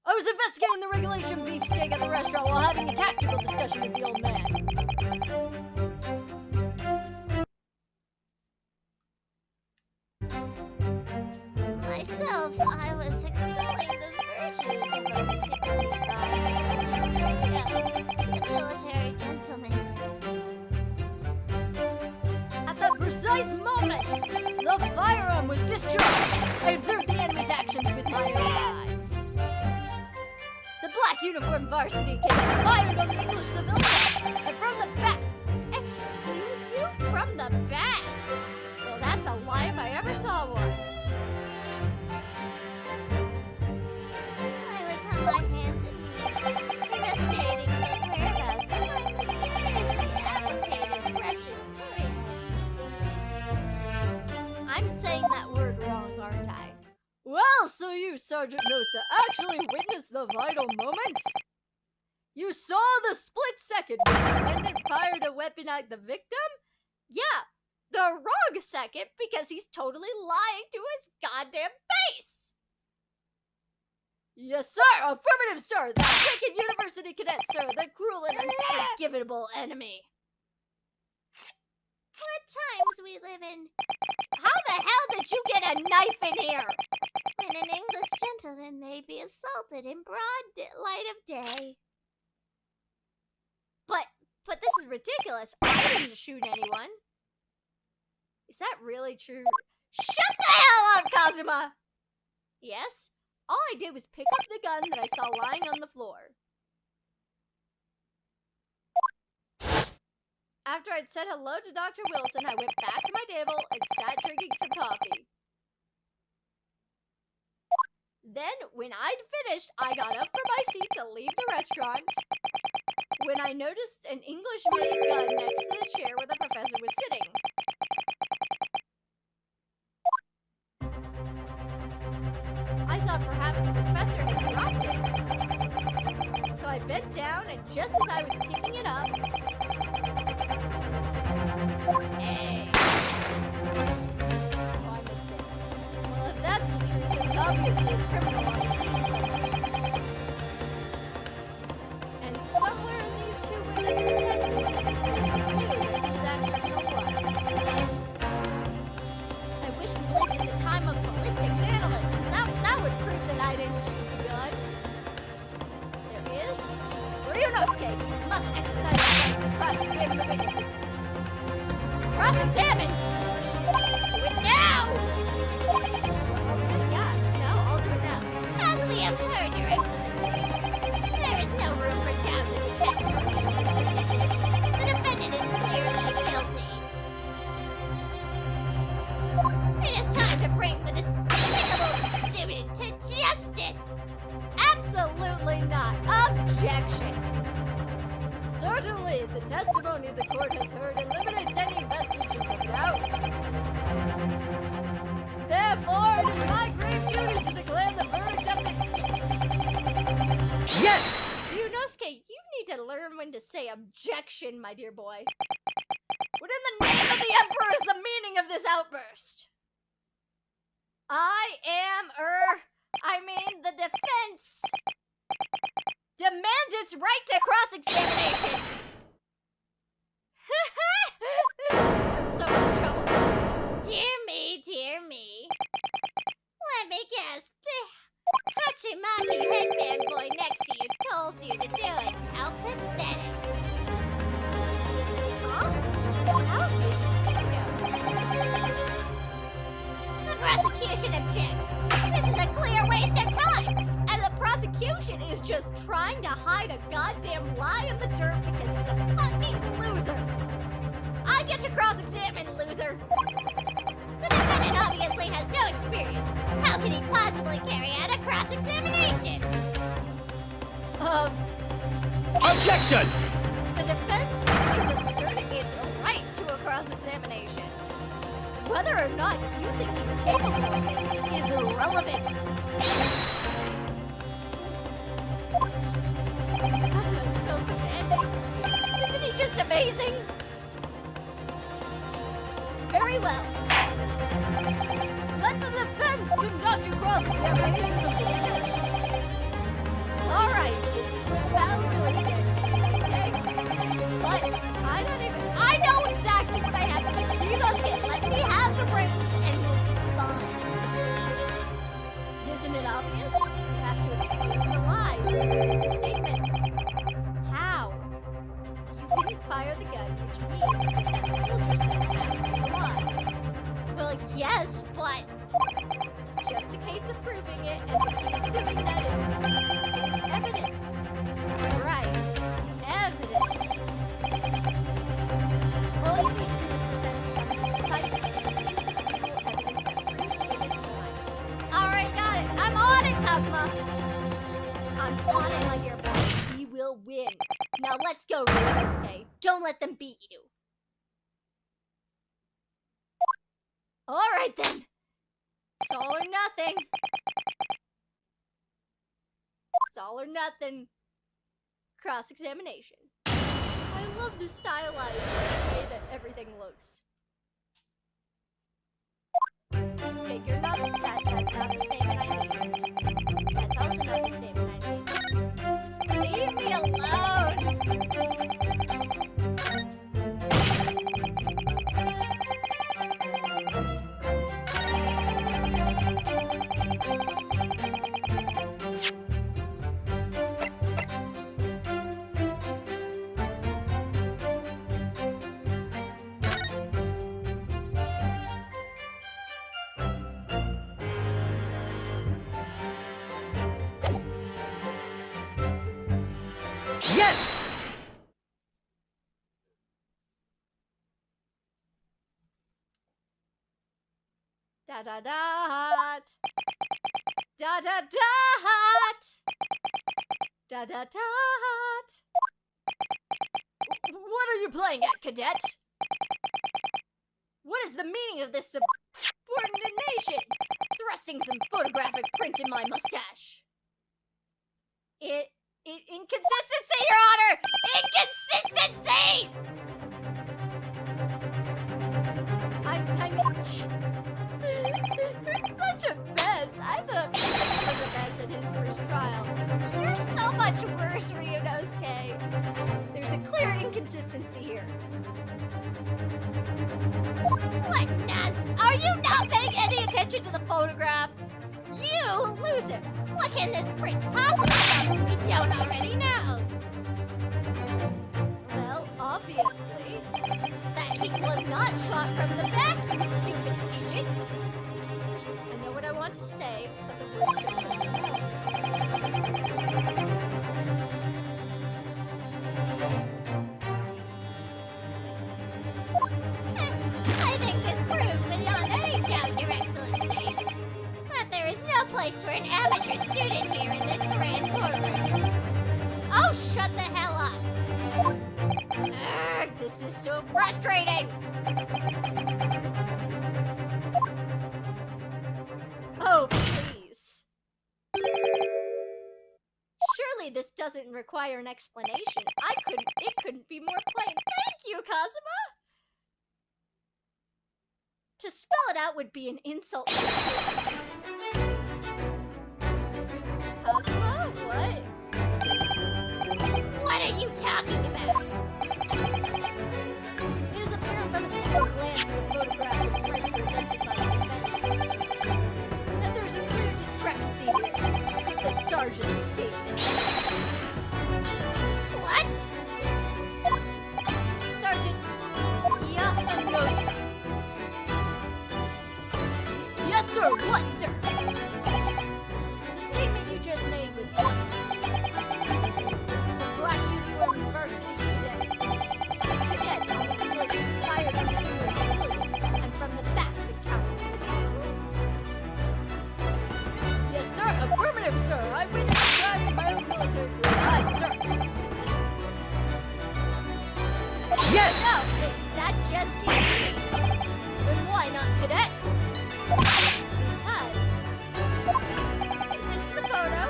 I was investigating the regulation beefsteak at the restaurant while having a tactical discussion with the old man. Myself, I was extolling the virtues of relatively the military gentleman. At that precise moment, the firearm was discharged. I observed the enemy's actions with my own eyes. The black uniformed varsity came fired on the English civilian, and from the back. Excuse you? From the back? Well, that's a lie if I ever saw one. I was on my hands and knees, investigating the whereabouts of my mysteriously applicated precious courier. I'm saying that word wrong, aren't I? Well, so you, Sergeant Nosa, actually witnessed the vital moment? You saw the split second when the defendant fired a weapon at the victim? Yeah, the wrong second because he's totally lying to his goddamn face! Yes, sir! Affirmative, sir! That wicked university cadet, sir! The cruel and unforgivable enemy! What times we live in? How the hell did you get a knife in here? When an English gentleman may be assaulted in broad light of day. But this is ridiculous. I didn't shoot anyone. Is that really true? Shut the hell up, Kazuma! Yes? All I did was pick up the gun that I saw lying on the floor. After I'd said hello to Dr. Wilson, I went back to my table and sat drinking some coffee. Then, when I'd finished, I got up from my seat to leave the restaurant when I noticed an English-made gun next to the chair where the professor was sitting. I thought perhaps the professor had dropped it. So I bent down, and just as I was picking it up... Hey! My mistake. Well, if that's the truth, then it's obviously a criminal on the scene somewhere. And somewhere in these two witnesses' testimonies, there's a clue who that criminal was. I wish we lived in the time of ballistics analysts, because that would prove that I didn't shoot the gun. There is. Ryunosuke, you must exercise your right to cross-examine the witnesses. Cross-examine! Do it now! Yeah, no, I'll do it now. As we have heard, Your Excellency, there is no room for doubt in the testimony of these witnesses. The defendant is clearly guilty. It is time to bring the despicable student to justice! Absolutely not. Objection. Certainly, the testimony the court has heard eliminates any vestiges of doubt. Therefore, it is my grave duty to declare the verdict of the... Yes! Ryunosuke, you need to learn when to say objection, my dear boy. What in the name of the Emperor is the meaning of this outburst? I am, I mean, the defense demands its right to cross-examination. I'm in so much trouble. Dear me, dear me. Let me guess. The Hachimaki headband boy next to you told you to do it. How pathetic. Huh? How did you know? The prosecution objects. This is a clear waste of time. And the prosecution is just trying to hide a goddamn lie in the dirt because he's a fucking loser. I get to cross-examine, loser. The defendant obviously has no experience. How can he possibly carry out a cross-examination? Objection! The defense is asserting its right to a cross-examination. Whether or not you think he's capable of it is irrelevant. Cosmo is so commanding. Isn't he just amazing? Very well. Let the defense conduct a cross-examination of the witness. Alright, this is where the battle really begins, okay? But I know exactly what I have to do. Ryunosuke, let me have the reins and we'll be fine. Isn't it obvious? You have to expose the lies in the witness's statements. How? You didn't fire the gun, which means what that soldier said has to be a lie. Well, yes, but it's just a case of proving it, and the key to doing that is evidence. Right. Evidence. All you need to do is present some decisive and indisputable evidence that proves the witness is lying. Alright, got it. I'm on it, Kazuma. I'm on it, my dear boy. We will win. Now let's go, Ryunosuke. Don't let them beat you. Alright then. It's all or nothing. It's all or nothing. Cross-examination. I love the stylized way that everything looks. Take your nothing. That's not the statement I need. That's also not the statement I need. Leave me alone! Yes! Da da dot. Da da dot. Da da dot. What are you playing at, cadet? What is the meaning of this subordination? Thrusting some photographic print in my mustache. Inconsistency, Your Honor! Inconsistency! I mean, you're such a mess. I thought he was a mess in his first trial. You're so much worse, Ryunosuke. There's a clear inconsistency here. What nuts? Are you not paying any attention to the photograph? You loser! What can this print possibly tell us we don't already know? Well, obviously, that he was not shot from the back, you stupid agent. I know what I want to say, but the words just won't come out. I think this proves beyond any doubt, Your Excellency, that there is no place for an amateur student here in this grand courtroom. Oh, shut the hell up! Ugh, this is so frustrating! Oh, please. Surely this doesn't require an explanation. It couldn't be more plain. Thank you, Kazuma! To spell it out would be an insult. what, sir? The statement you just made was this. The black uniform varsity cadet on the English fired on the English civilian, and from the back the captain easily. Yes, sir. Affirmative, sir. I witnessed the crime in my own military career. Aye, sir. Yes! No, that just can't be. Then why not cadets? Because, pay attention to the photo.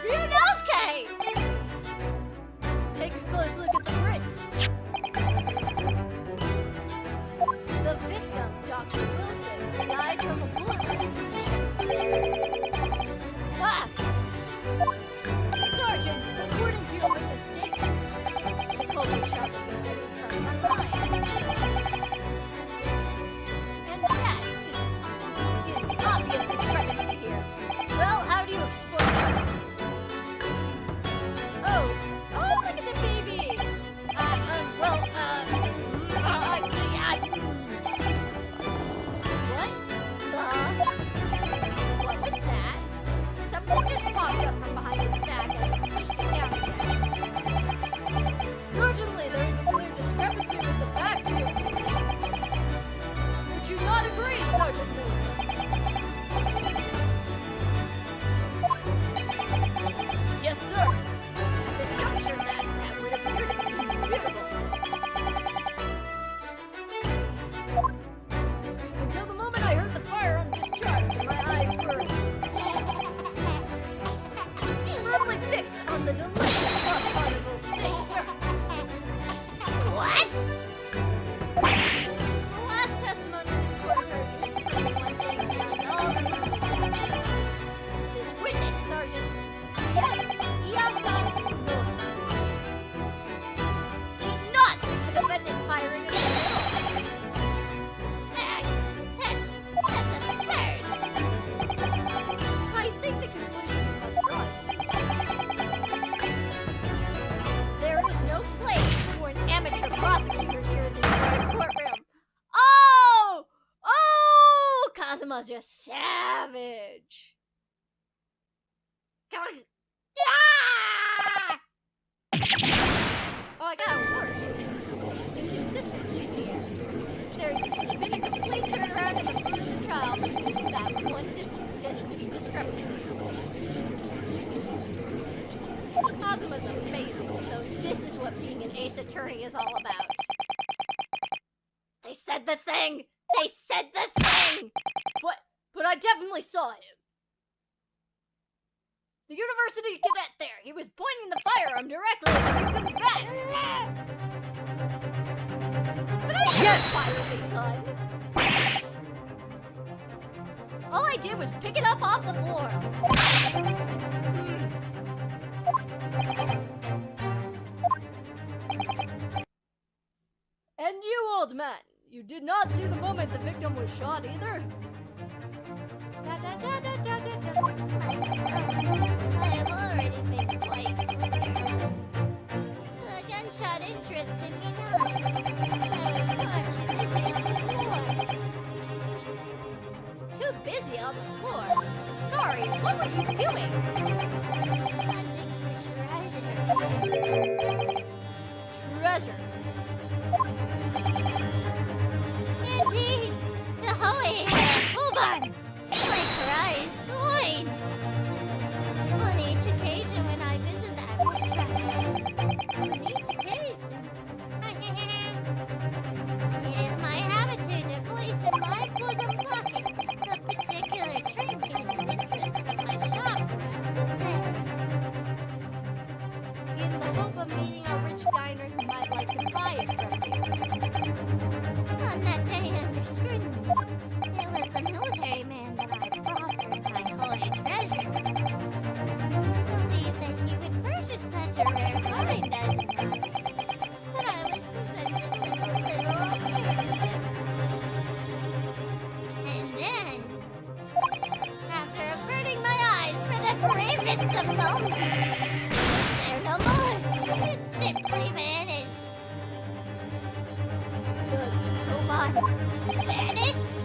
Ryunosuke! Take a close look at the prints. The victim, Dr. Wilson, died from a bullet wound to the chest. Ah! Sergeant, according to your witness statement, the culprit shot the victim from behind. And that is the obvious discrepancy here. Well, how do you explain it? Oh, look at the baby! What was that? Something just popped up from behind his back as he pushed it down again. Certainly, there is a clear discrepancy with the facts here. Would you not agree, Sergeant Wilson? Yes, sir. At this juncture, that would appear to be indisputable. Until the moment I heard the firearm discharge, my eyes were firmly fixed on the delicious particle steak, sir. What? The last testimony this court heard has proven one thing beyond all reasonable doubt. This witness, Sergeant Yasa Wilson, did not see the defendant firing at all. That's absurd. I think the conclusion we must draw is simple. There is no place for an amateur prosecutor here in this grand courtroom. Oh! Kazuma's just savage. Ah! Oh, I got a word. Inconsistencies here. There's been a complete turnaround in the mood of the trial from that one discrepancy. Kazuma's amazing, so this is what being an ace attorney is all about. They said the thing! They said the thing! But I definitely saw him. The university cadet there, he was pointing the firearm directly at the victim's back. But I didn't fire the gun. All I did was pick it up off the floor. And you, old man, you did not see the moment the victim was shot either? Myself, I have already been quite clear. The gunshot interested me not. I was far too busy on the floor. Too busy on the floor? Sorry, what were you doing? Hunting for treasure. Treasure. Indeed, the Hoey Kuban. My prize coin. On each occasion when I visit that restaurant. On each occasion. It is my habit to place in my bosom pocket the particular trinket of interest from my shop today. In the hope of meeting a rich diner who might like to buy it from you. On that day under scrutiny, it was the military man that I proffered my holy treasure. Believed that he would purchase such a rare find, I did not. But I was presented with a little alternative. And then, after averting my eyes for the bravest of moments, was there no more. It simply vanished. Good. Go on. Vanished?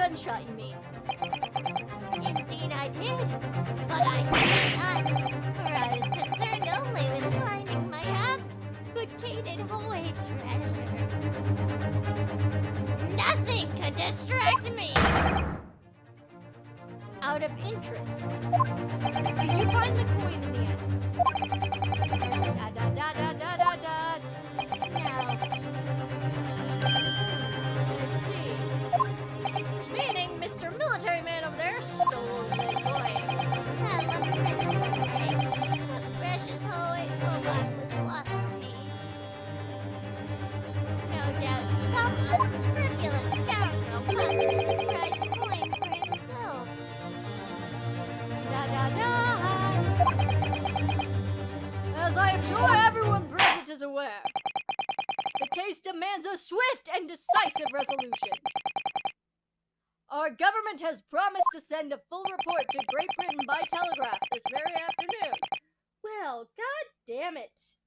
gunshot, you mean? Indeed I did, but I heeded not, for I was concerned only with finding my abdicated Hoy treasure. Nothing could distract me! Out of interest, did you find the coin in the end? Da da da da da da da. No. Let's see. Meaning Mr. Military Man over there stole the coin. Look into it, the precious Hoy one was lost to me. No doubt some unscrupulous scoundrel pocketed the prize coin for himself. Da da da. As I am sure everyone present is aware, the case demands a swift and decisive resolution. Our government has promised to send a full report to Great Britain by telegraph this very afternoon. Well, god damn it.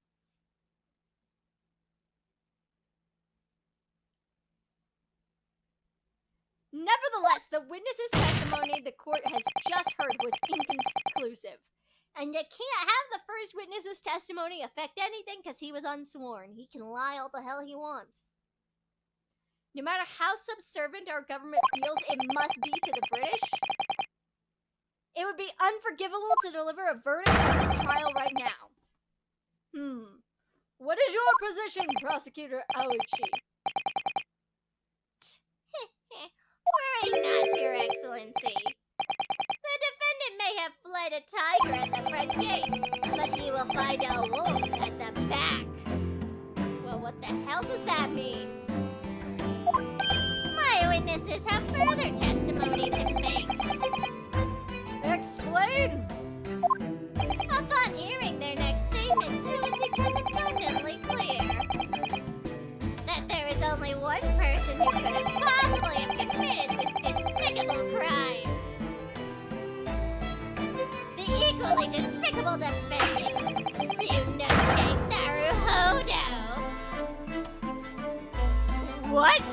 Nevertheless, the witness's testimony the court has just heard was inconclusive. And you can't have the first witness's testimony affect anything because he was unsworn. He can lie all the hell he wants. No matter how subservient our government feels it must be to the British, it would be unforgivable to deliver a verdict on this trial right now. What is your position, Prosecutor Aoichi? Worry not, Your Excellency. The defendant may have fled a tiger at the front gate, but he will find a wolf at the back. Well, what the hell does that mean? My witnesses have further testimony to make. Explain! Upon hearing their next statements, it would become abundantly clear that there is only one person who could have possibly have committed this despicable crime. The equally despicable defendant, Ryunosuke Naruhodo. What?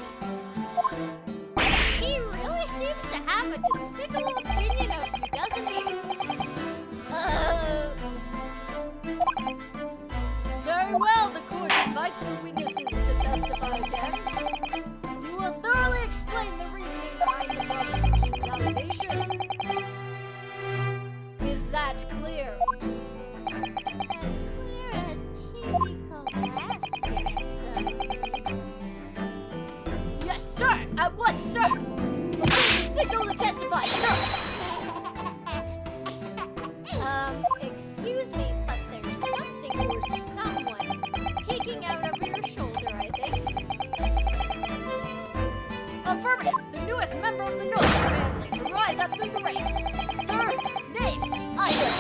He really seems to have a despicable opinion of you, doesn't he? Very well, the court invites the witnesses to testify again. You will thoroughly explain the reasoning behind the prosecution's allegation. Is that clear? As clear as Kiriko glass, Your Excellency. Yes, sir! At once, sir! Signal to testify, sir! Excuse me, but there's something or someone peeking out over your shoulder, I think. Affirmative! The newest member of the Noise family to rise up through the ranks. Sir, name, item.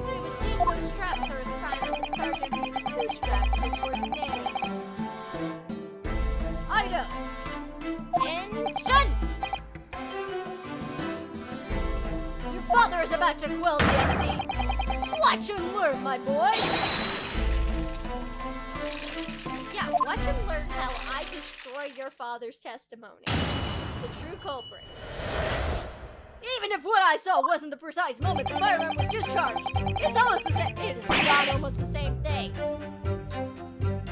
It would seem those straps are a sign of the sergeant being a two-strap before name. Item. Attention! Your father is about to quell the enemy. Watch and learn, my boy. Yeah, watch and learn how I destroy your father's testimony. The true culprit. Even if what I saw wasn't the precise moment the firearm was discharged, it's almost the same. It is not almost the same thing.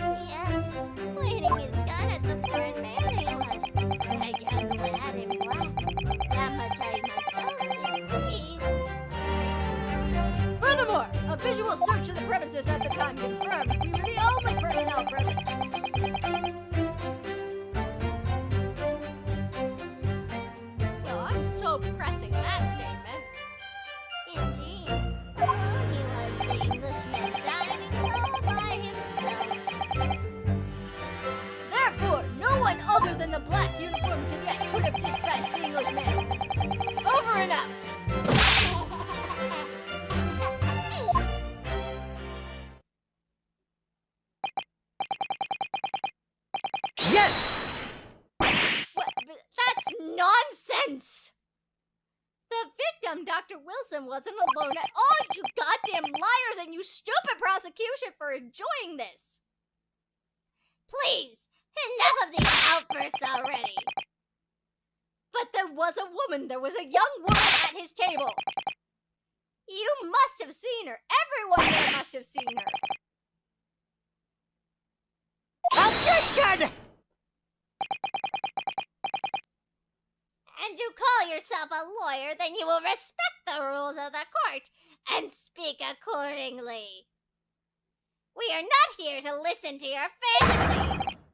Yes, pointing his gun at the foreign man he was. A young lad in black. That much I myself can see. Furthermore, a visual search of the premises at the time confirmed we were the only personnel present. Well, I'm so pressing that statement. Indeed, alone he was the Englishman dining all by himself. Therefore, no one other than the black uniformed cadet could have dispatched the Englishman. Over and out. Yes! What? But that's nonsense! The victim, Dr. Wilson, wasn't alone at all, you goddamn liars, and you stupid prosecution for enjoying this! Please, enough of these worse already. But there was a woman. There was a young woman at his table. You must have seen her. Everyone there must have seen her. Objection! And you call yourself a lawyer, then you will respect the rules of the court and speak accordingly. We are not here to listen to your fantasies.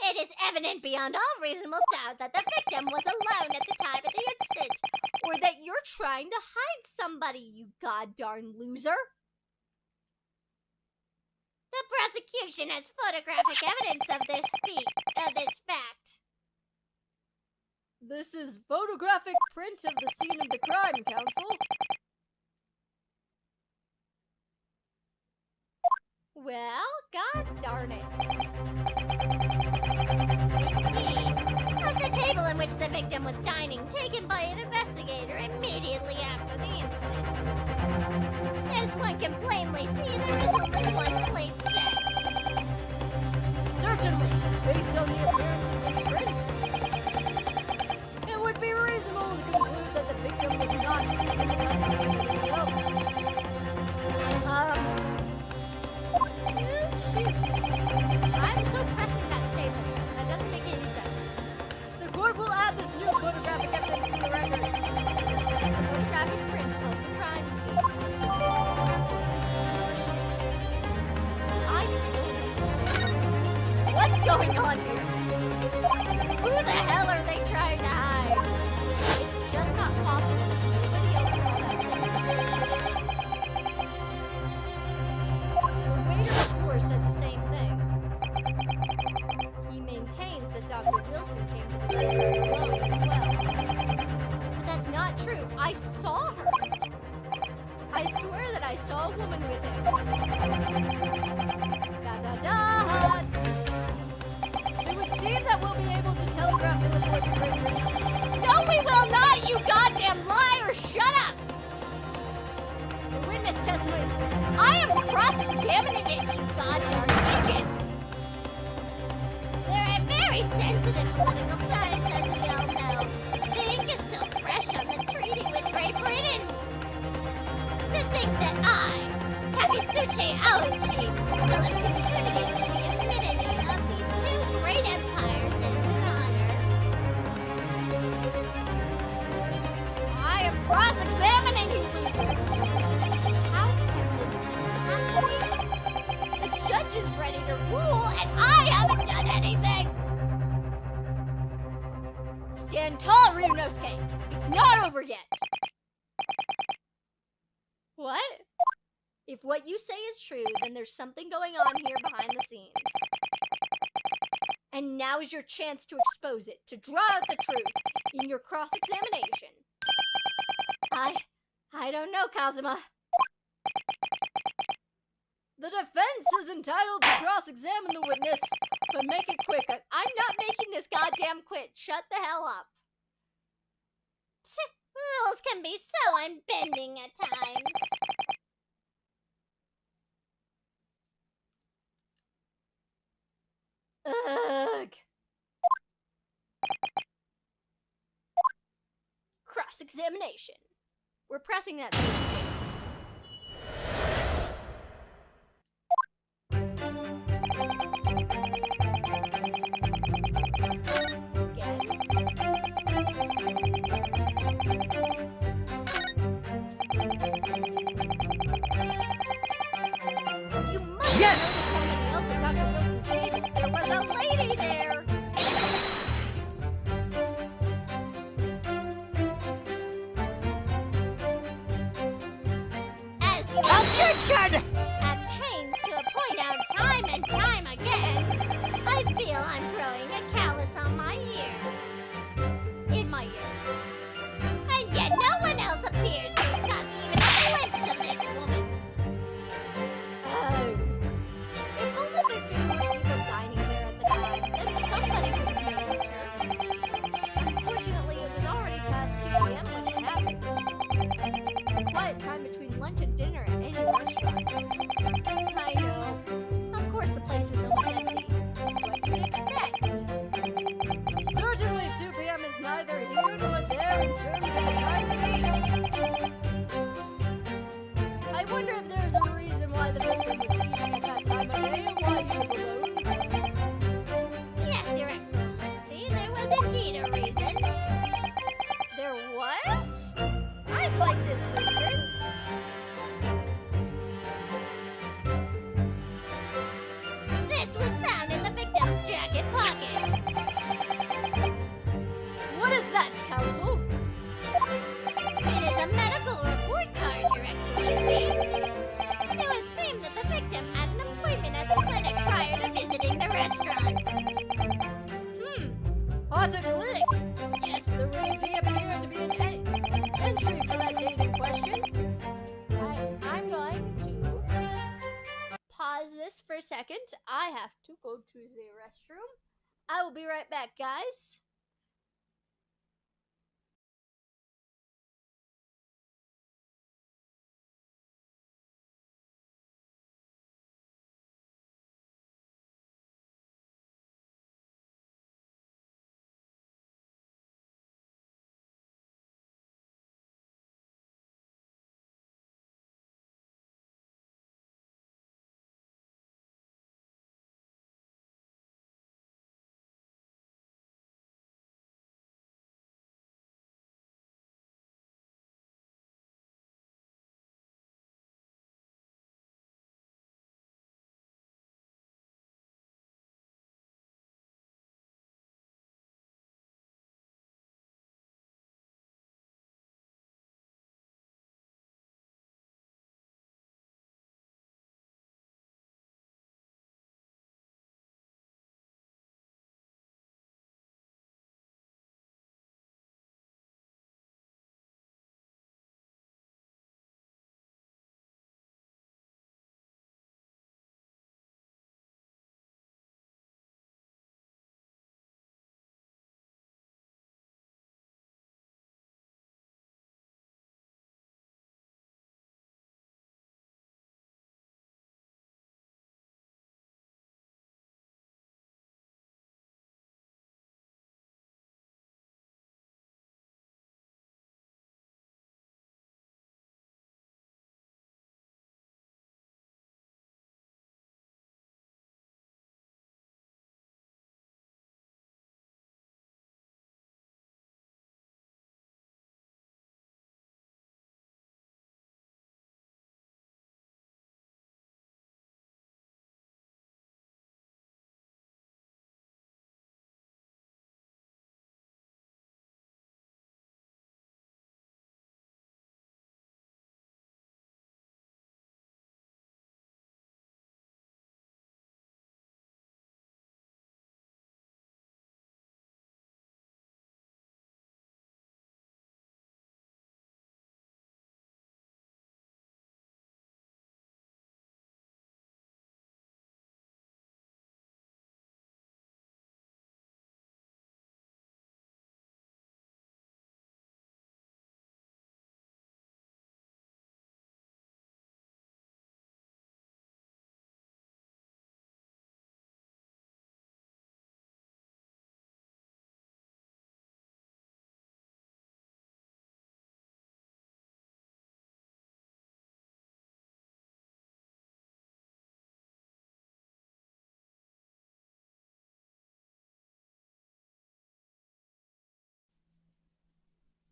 It is evident beyond all reasonable doubt that the victim was alone at the time of the incident. Or that you're trying to hide somebody, you goddarn loser. The prosecution has photographic evidence of this fact. This is photographic print of the scene of the crime, counsel. Well, god darn it. Indeed, of the table in which the victim was dining, taken by an investigator immediately after the incident. As one can plainly see, there is only one plate set. Certainly, based on the appearance of this print, it would be reasonable to conclude that the victim was not in the company of anything else. Shoot. I'm so pressing that statement. That doesn't make any sense. The court will add this new photographic evidence to the record. The photographic print of the crime scene. I don't understand. What's going on here? Who the hell are they trying to hide? It's just not possible that nobody else saw that. The waiter, of course, said the same thing. He maintains that Dr. Wilson came to the restaurant alone as well. But that's not true. I saw her. I swear that I saw a woman with him. Da-da-da! It would seem that we'll be able to telegraph the report to Great Britain. No, we will not, you goddamn liar! Shut up! The witness testimony. I am cross-examining it, you goddamn midget! There are very sensitive political times, as we all know. The ink is still fresh on the treaty with Great Britain. To think that I, Takisuchi Aoichi, will have contributed to the affinity of these two great empires is an honor. I am cross-examining you, losers! How can this be happening? The judge is ready to rule, and I haven't done anything! Stand tall, Ryunosuke! It's not over yet! What? If what you say is true, then there's something going on here behind the scenes. And now is your chance to expose it, to draw out the truth in your cross-examination. I don't know, Kazuma. The defense is entitled to cross-examine the witness, but make it quick. I'm not making this goddamn quick. Shut the hell up. Rules can be so unbending at times. Ugh. Cross-examination. We're pressing that thing. You must Yes! have somebody else at Dr. Wilson's table. There was a lady there. As you Objection! have pains to point out time and time again, I feel I'm growing a callus on my ear. In my ear. And yet no one else appears to have gotten even a glimpse of this woman. If only there'd been more people dining there at the time, then somebody would have noticed her. Unfortunately, it was already past 2 p.m. when it happened. The quiet time between lunch and dinner at any restaurant. I know. Of course, the victim was eating at that time of day and why he was alone? Yes, Your Excellency, there was indeed a reason. There was? I'd like this reason. This was found in the victim's jacket pocket. What is that, Counsel? It is a medical report card, Your Excellency. It would seem that the victim had an appointment at the clinic prior to visiting the restaurant. Pause clinic. Yes, there would indeed appear to be an entry for that date in question. I'm going to pause this for a second. I have to go to the restroom. I will be right back, guys.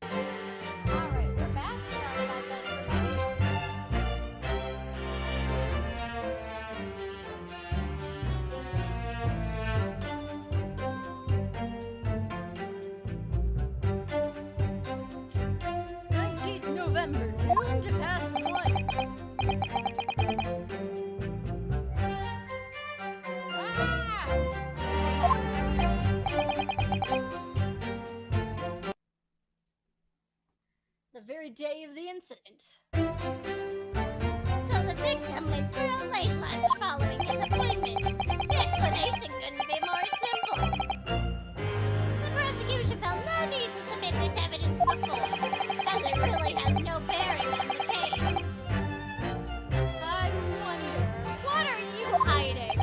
Alright, we're back. Sorry about that, everybody. November, noon to past 1. The very day of the incident. So the victim went for a late lunch following his appointment. The explanation couldn't be more simple. The prosecution felt no need to submit this evidence before, as it really has no bearing on the case. I wonder, What are you hiding?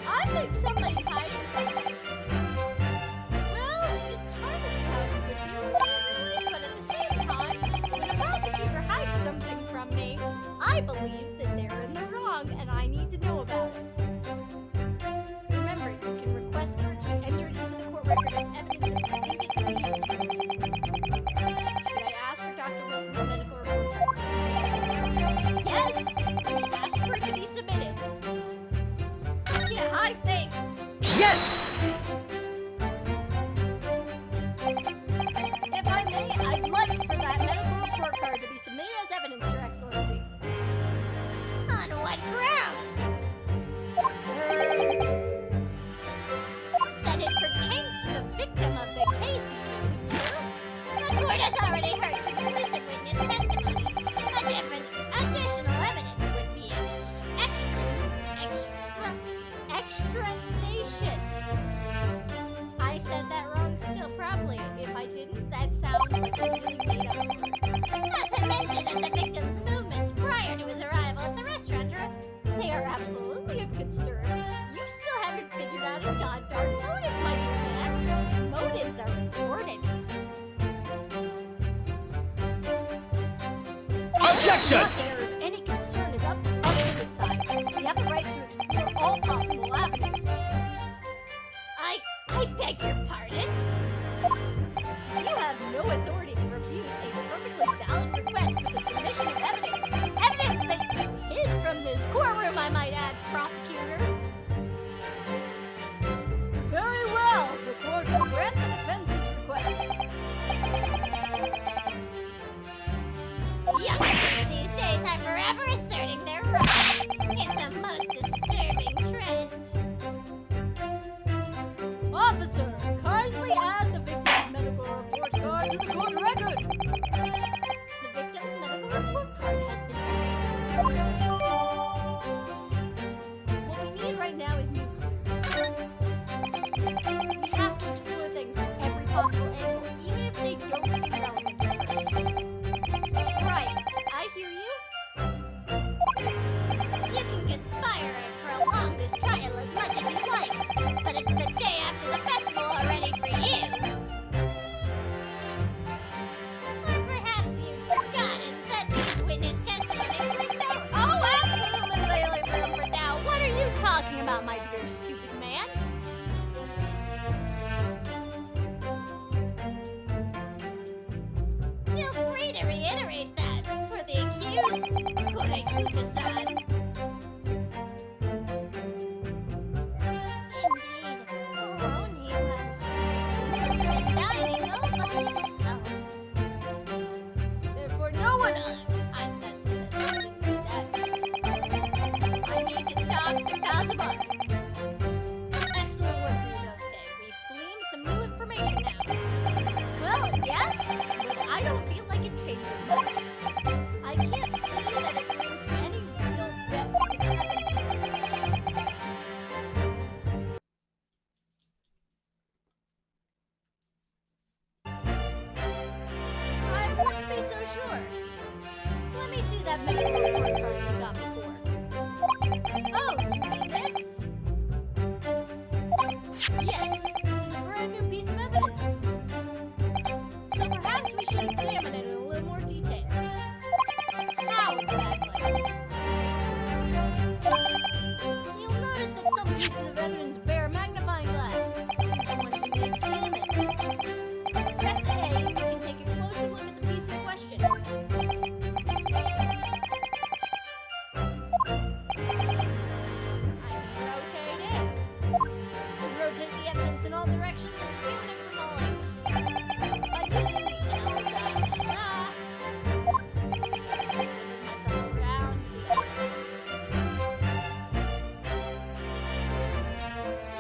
I think somebody's hiding something. Well, it's hard to see how it could be related, but at the same time, when a prosecutor hides something from me, I believe that they're in the Objection! Not there if any concern is up for us to decide. We have the right to explore all possible avenues. I beg your pardon? You have no authority to refuse a perfectly valid request for the submission of evidence. Evidence that you hid from this courtroom, I might add, prosecutor. Very well. The court will grant the defense's request. Youngsters these days are forever asserting their rights. It's a most disturbing trend. Officer, kindly add the victim's medical report card to the court record. The victim's medical report card has been entered. What we need right now is new clues. We have to explore things from every possible angle, even if they don't seem relevant at first. Right, I hear you. You can conspire and prolong this trial as much as you like, but it's the day after the festival already for you. Or perhaps you've forgotten that these witness testimonies leave no... Oh, absolutely, Layla room for doubt. What are you talking about, my dear stupid man? Feel free to reiterate that for the accused, Kureikuchi-san. Indeed, alone he was. He's been dining all by himself. Therefore, no one other. Didn't read that. I need to talk to Kazuma. Excellent work, Ryunosuke. We've gleaned some new information now. Well, yes, but I don't feel like it changes much. I can't see that it brings any real depth to discrepancies. I wouldn't be so sure. Let me see that medical report card you got before. Oh, you mean this? Yes, this is a brand new piece of evidence. So perhaps we should examine it in a little more detail. How exactly? You'll notice that some pieces of evidence bear a magnifying glass. These ones to be examined. Press A and you can take a closer look at the piece in question. I can rotate it. To rotate the evidence in all directions and examine it from all angles. By using the L, move myself around the other.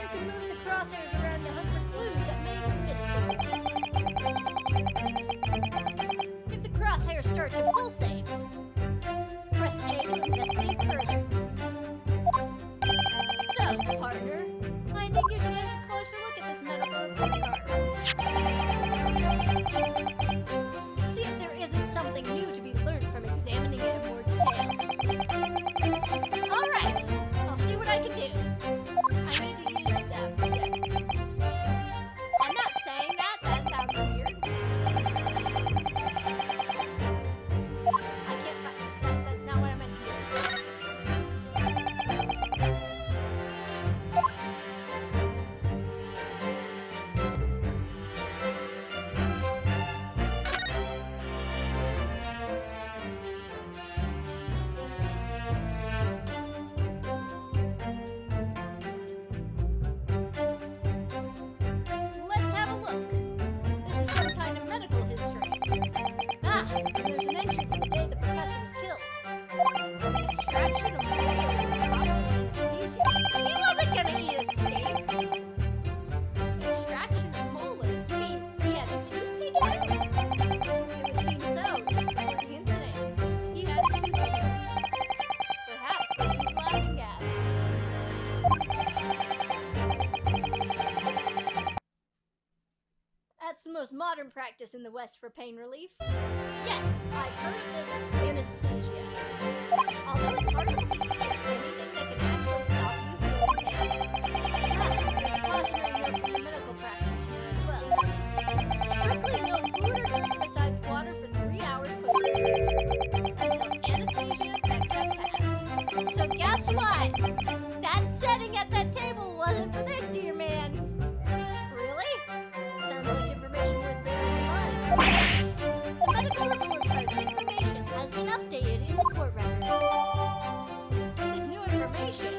You can move the crosshairs around to hunt for clues that may have been missed. If the crosshairs start to pulsate, press A to investigate further. So, partner, I think you should take a closer look at this medical report card. See if there isn't something new to be learned from examining it in more detail. Alright, I'll see what I can do. I need to use I'm not saying that. That sounds weird. I can't. That's not what I meant to do. Let's have a look. This is some kind of medical history. Ah, there's an entry for the day the professor was killed. Extraction of probable anesthesia. He wasn't gonna eat a steak. Extraction of molar. You mean he had a tooth taken out? It would seem so, just before the incident. He had a tooth removed. Perhaps they used laughing gas. That's the most modern practice in the West for pain relief. Yes, I've heard of this anesthesia. Although it's hard to believe there's anything that can actually stop you feeling pain. Ah, there's a cautionary note from the medical practitioner as well. Strictly no food or drink besides water for 3 hours post-procedure. Until So guess what? That setting at that table wasn't for this dear man. Really? Sounds like information worth bearing in mind. The medical report card's information has been updated in the court record. With this new information,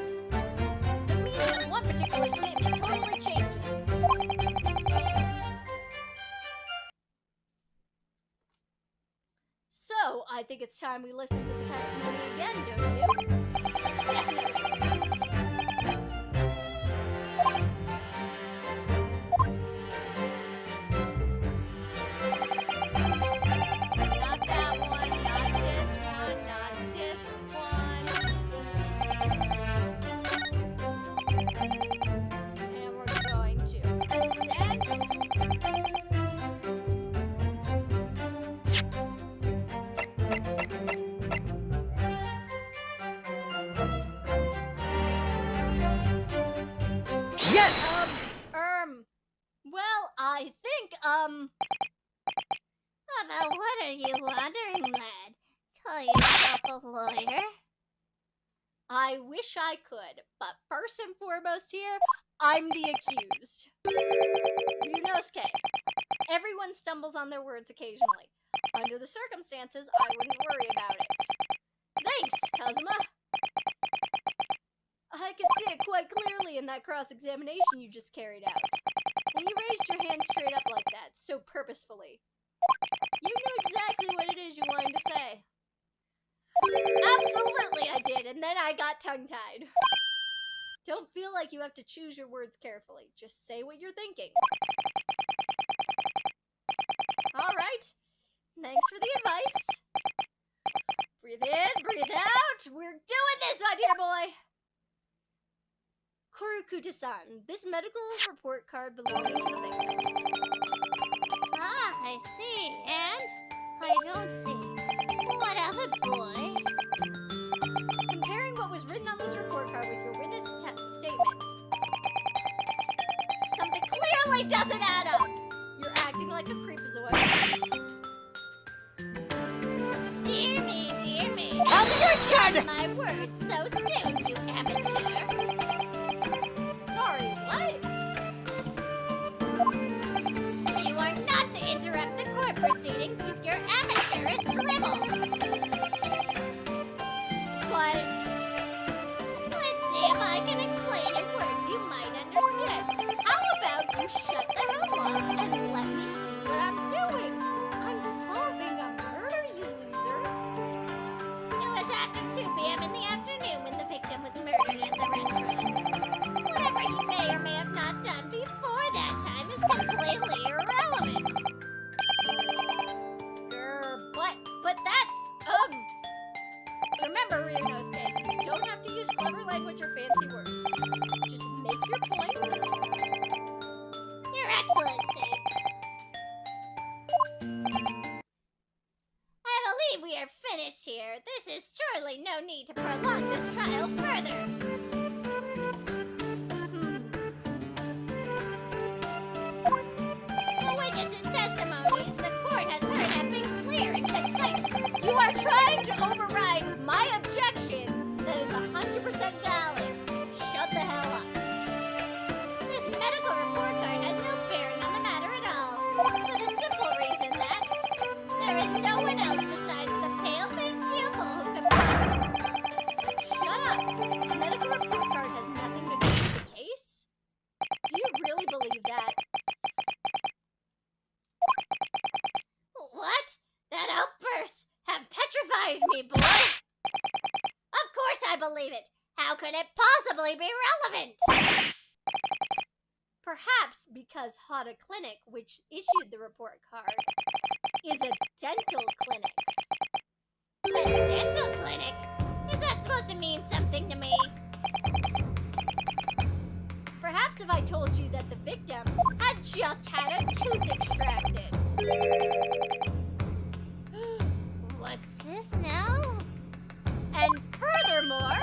the meaning of one particular statement totally changes. So, I think it's time we listen to the testimony again, don't you? Definitely. Not that one, not this one, not this one. And we're going to present. Yes! Well, I think, About what are you wondering, lad? Call yourself a lawyer? I wish I could, but first and foremost here, I'm the accused. Ryunosuke. Everyone stumbles on their words occasionally. Under the circumstances, I wouldn't worry about it. Thanks, Kazuma. I could see it quite clearly in that cross-examination you just carried out. When you raised your hand straight up like that, so purposefully. You knew exactly what it is you wanted to say. Absolutely I did, and then I got tongue-tied. Don't feel like you have to choose your words carefully. Just say what you're thinking. Alright. Thanks for the advice. Breathe in, breathe out. We're doing this, my dear boy. Kurukuta-san, this medical report card belonging to the victim. Ah, I see. And? I don't see. What of it, boy? Comparing what was written on this report card with your witness statement, something clearly doesn't add up. You're acting like a creepazoid. Dear me. Objection! My words so soon, you amateur. Sorry, what? You are not to interrupt the court proceedings with your amateurish dribble. What? Let's see if I can explain in words you might understand. How about you shut the hell up and let me do what I'm doing? I'm solving a murder, you loser. It was after 2 p.m. in the afternoon when the victim was murdered at the restaurant. Whatever he may or may have not done before that time is completely irrelevant. But that's, remember, Ryunosuke, you don't have to use clever language or fancy words. Just make your point. Your Excellency. I believe we are finished here. This is surely no need to prolong this trial further. The witness's testimonies the court has heard have been clear and concise. You are trying to override my objection that is 100% valid. Shut the hell up. This medical report card has no bearing on the matter at all, for the simple reason that there is no one else besides the pale-faced pupil who could Shut up. This medical report card has nothing to do with the case? Do you really believe that? What? That outburst have petrified me, boy! Of course I believe it! How could it possibly be relevant? Perhaps because Hada Clinic, which issued the report card, is a dental clinic. A dental clinic? Is that supposed to mean something to me? Perhaps if I told you that the victim had just had a tooth extracted. What's this now? And furthermore,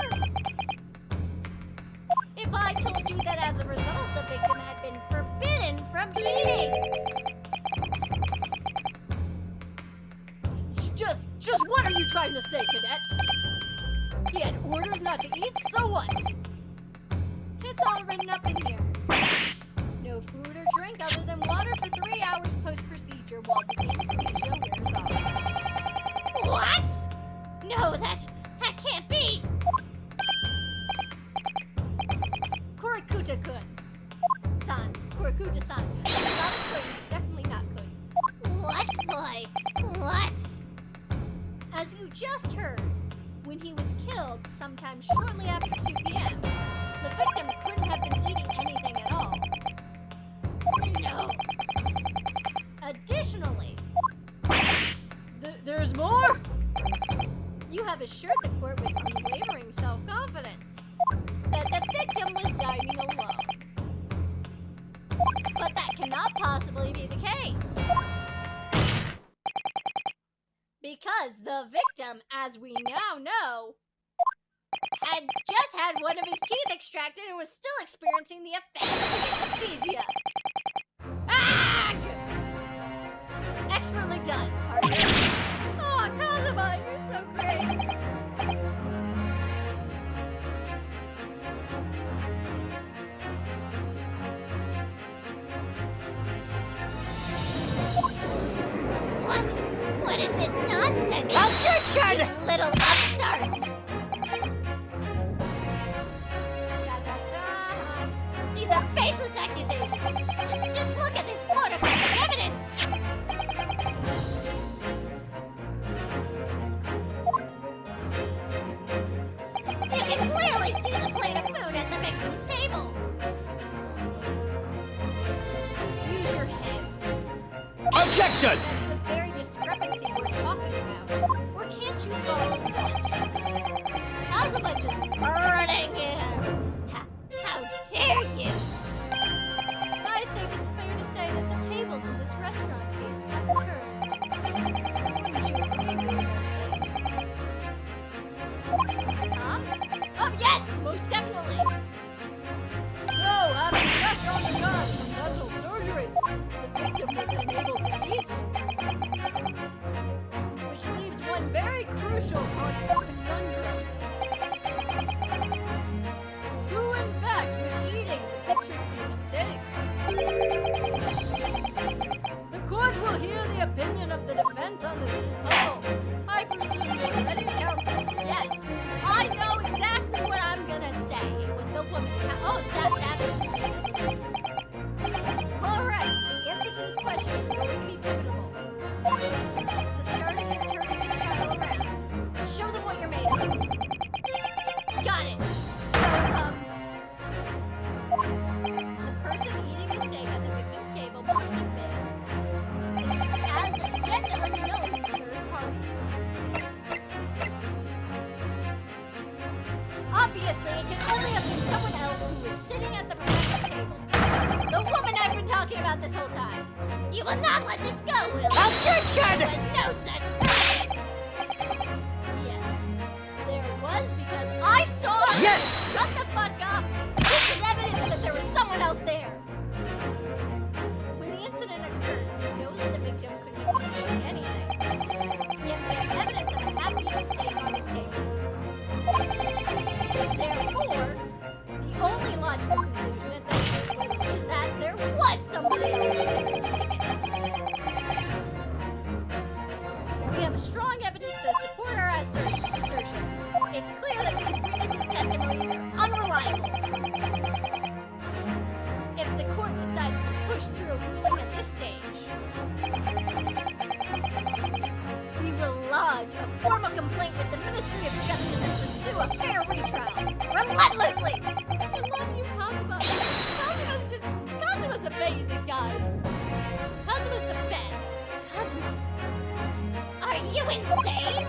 if I told you that as a result the victim had been forbidden from eating. Just what are you trying to say, cadet? He had orders not got to eat, so what? It's all written up in here. No food or drink other than water for 3 hours post-procedure while the anesthesia wears off. What? No, that can't be. Kurikuta-kun. San. Kurikuta-san. Not a kun. Definitely not kun. What, boy? What? As you just heard, when he was killed sometime shortly after 2 p.m., the victim couldn't have been eating anything at all. No. Additionally, there's more? You have assured the court with unwavering self-confidence that the victim was dining alone. But that cannot possibly be the case. Because the victim, as we now know, had just had one of his teeth extracted and was still experiencing the effects of anesthesia. Ah! Expertly done. Oh, Kazuma, you're so great. What? What is this nonsense? Objection! You little upstart! These are baseless accusations. Just look at this photographic evidence. You can clearly see the plate of food at the victim's table. Use your head. Objection! That's the very discrepancy we're talking about. Or can't you follow logic? Kazuma just burning him. How dare you? I think it's fair to say that the tables in this restaurant case have turned. Wouldn't you agree, Ryunosuke? Yes, most definitely. So, having just undergone some dental surgery, the victim was unable to eat. Which leaves one very crucial conundrum. Who, in fact, was eating the pictured beef steak? The court will hear the opinion of the defense on this puzzle. I presume you're ready, counsel? Yes. I know exactly what I'm gonna say. It was the woman. Oh, that. Alright, the answer to this question is going to be pivotal. It's the start of you turning this trial around. Show them what you're made of. Got it. So, the person eating the steak at the victim's table must have been as yet unknown third party. Obviously, it can only have been someone else who was sitting at the professor's table. The woman I've been talking about this whole time. You will not let this go, will you? Objection! There was no such person. Yes, there was because I saw her. Yes! Shut the fuck up! This is evidence that there was someone else there. When the incident occurred, you know that the victim couldn't even eat anything. Yet we have evidence of a half-eaten steak on his table. Therefore, the only logical conclusion at this point is that there was somebody else there eating it. We have strong evidence to support our assertion. It's clear that these witnesses' testimonies are unreliable. If the court decides to push through a ruling at this stage, we will lodge a formal complaint with the Ministry of Justice and pursue a fair retrial, relentlessly! I love you, Kazuma. Kazuma's amazing, guys. Kazuma's the best. Kazuma. Are you insane?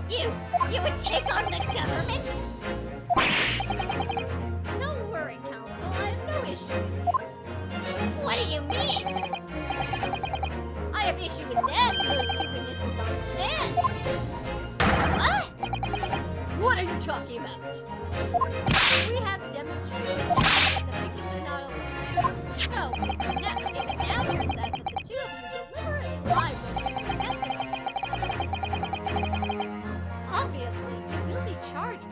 You would take on the government? Don't worry, Counsel. I have no issue with you. What do you mean? I have issue with them, those two witnesses on the stand. What? What are you talking about? We have demonstrated that the victim was not alone. So, if it now turns out that the two of you deliberately lied when you testimonies, obviously you will be charged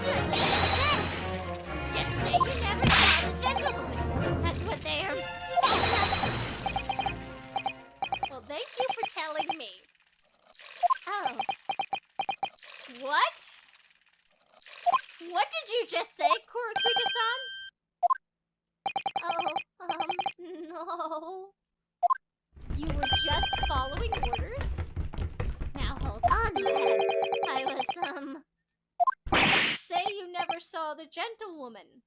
Doesn't make sense. Just say you never saw the gentlewoman. That's what they are telling us. Well, thank you for telling me. Oh. What? What did you just say, Kurakuta-san? Oh, no. You were just following orders? Now hold on, then. I was, Say you never saw the gentlewoman.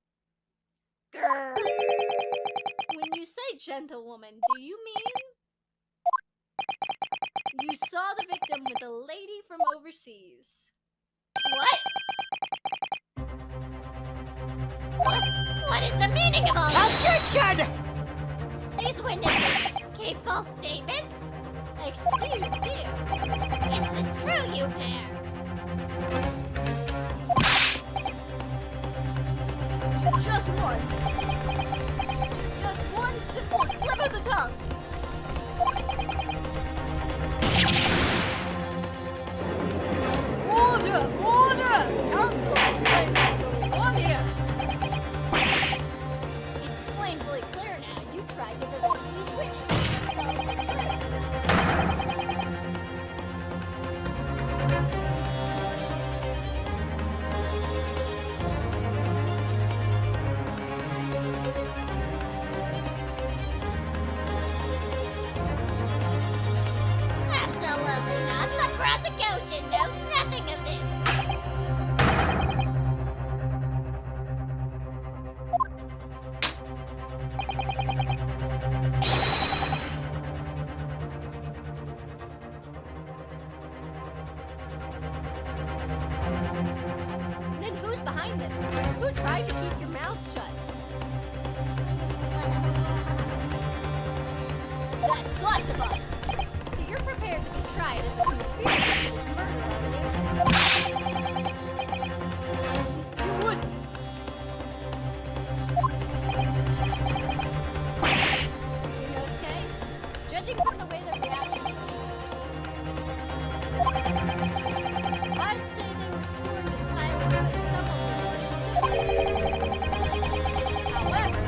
Grr. When you say gentlewoman, do you mean you saw the victim with a lady from overseas? What? What is the meaning of all this? Objection! These witnesses gave false statements? Excuse you. Is this true, you pair? Just one. Just one simple slip of the tongue. Order! Order! Counsel, explain what's going on here. It's plainly clear now. You tried to prevent these witnesses from telling the truth. Absolutely not. The prosecution knows nothing of this. Then who's behind this? Who tried to keep your mouth shut? That's classified. So you're prepared to be tried as a conspirator to this murder, are you? You wouldn't. Ryunosuke, judging from the way they're reacting to this, I'd say they were sworn to silence by some of them in similar words. However,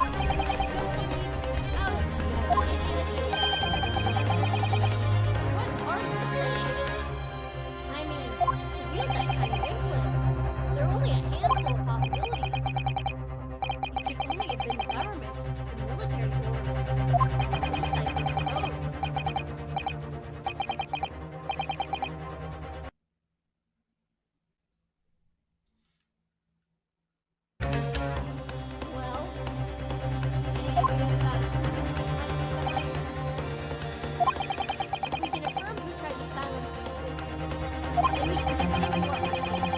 I don't believe Aoichi has any idea. What are you saying? I mean, to wield that kind of influence, there are only a handful of possibilities. It could only have been the government, the military, or police ISIS rogues. Well, any ideas about who really might be behind this? If we can affirm who tried to silence these witnesses, then we can continue our pursuit.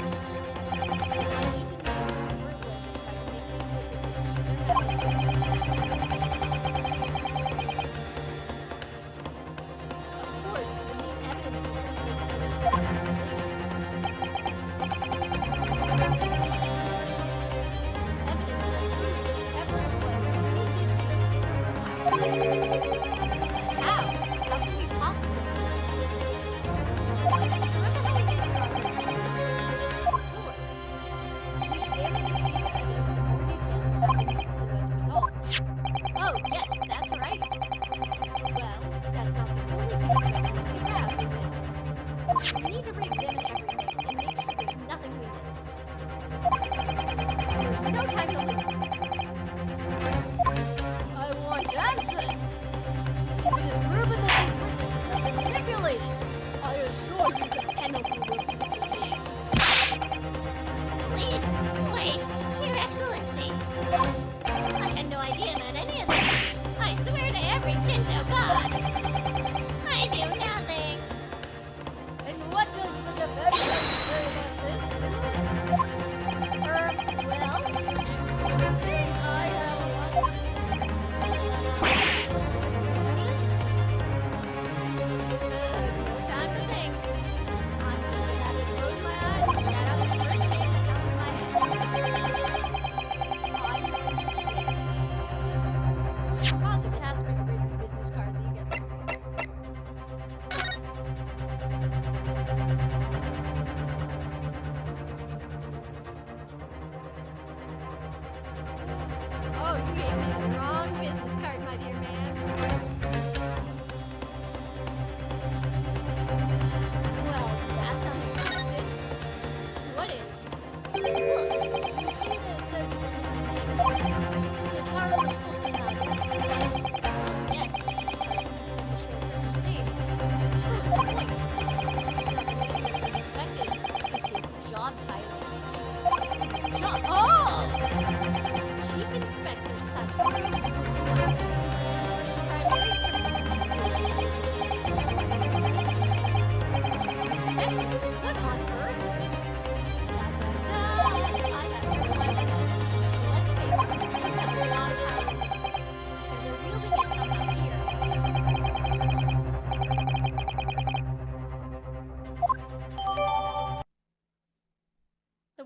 So we need to know whoever it was that tried to make these witnesses keep their mouths shut. Of course, we'll need evidence before we make any further accusations. Evidence that proves whoever it was really did wield his or her power. How? How can we possibly know? Remember how we made progress before? We examined this piece of evidence in more detail and found no clue as results. Oh, yes, that's right. Well, that's not the only piece of evidence we have, is it? We need to re-examine everything and make sure there's nothing we missed. There's no time to lose. I want answers! If it is proven that these witnesses have been manipulated, I assure you the penalty will be severe. Please, wait, Your Excellency. I had no idea about any of this. I swear to every Shinto god. I knew nothing. And what does the defense have to say about this? Well, Your Excellency.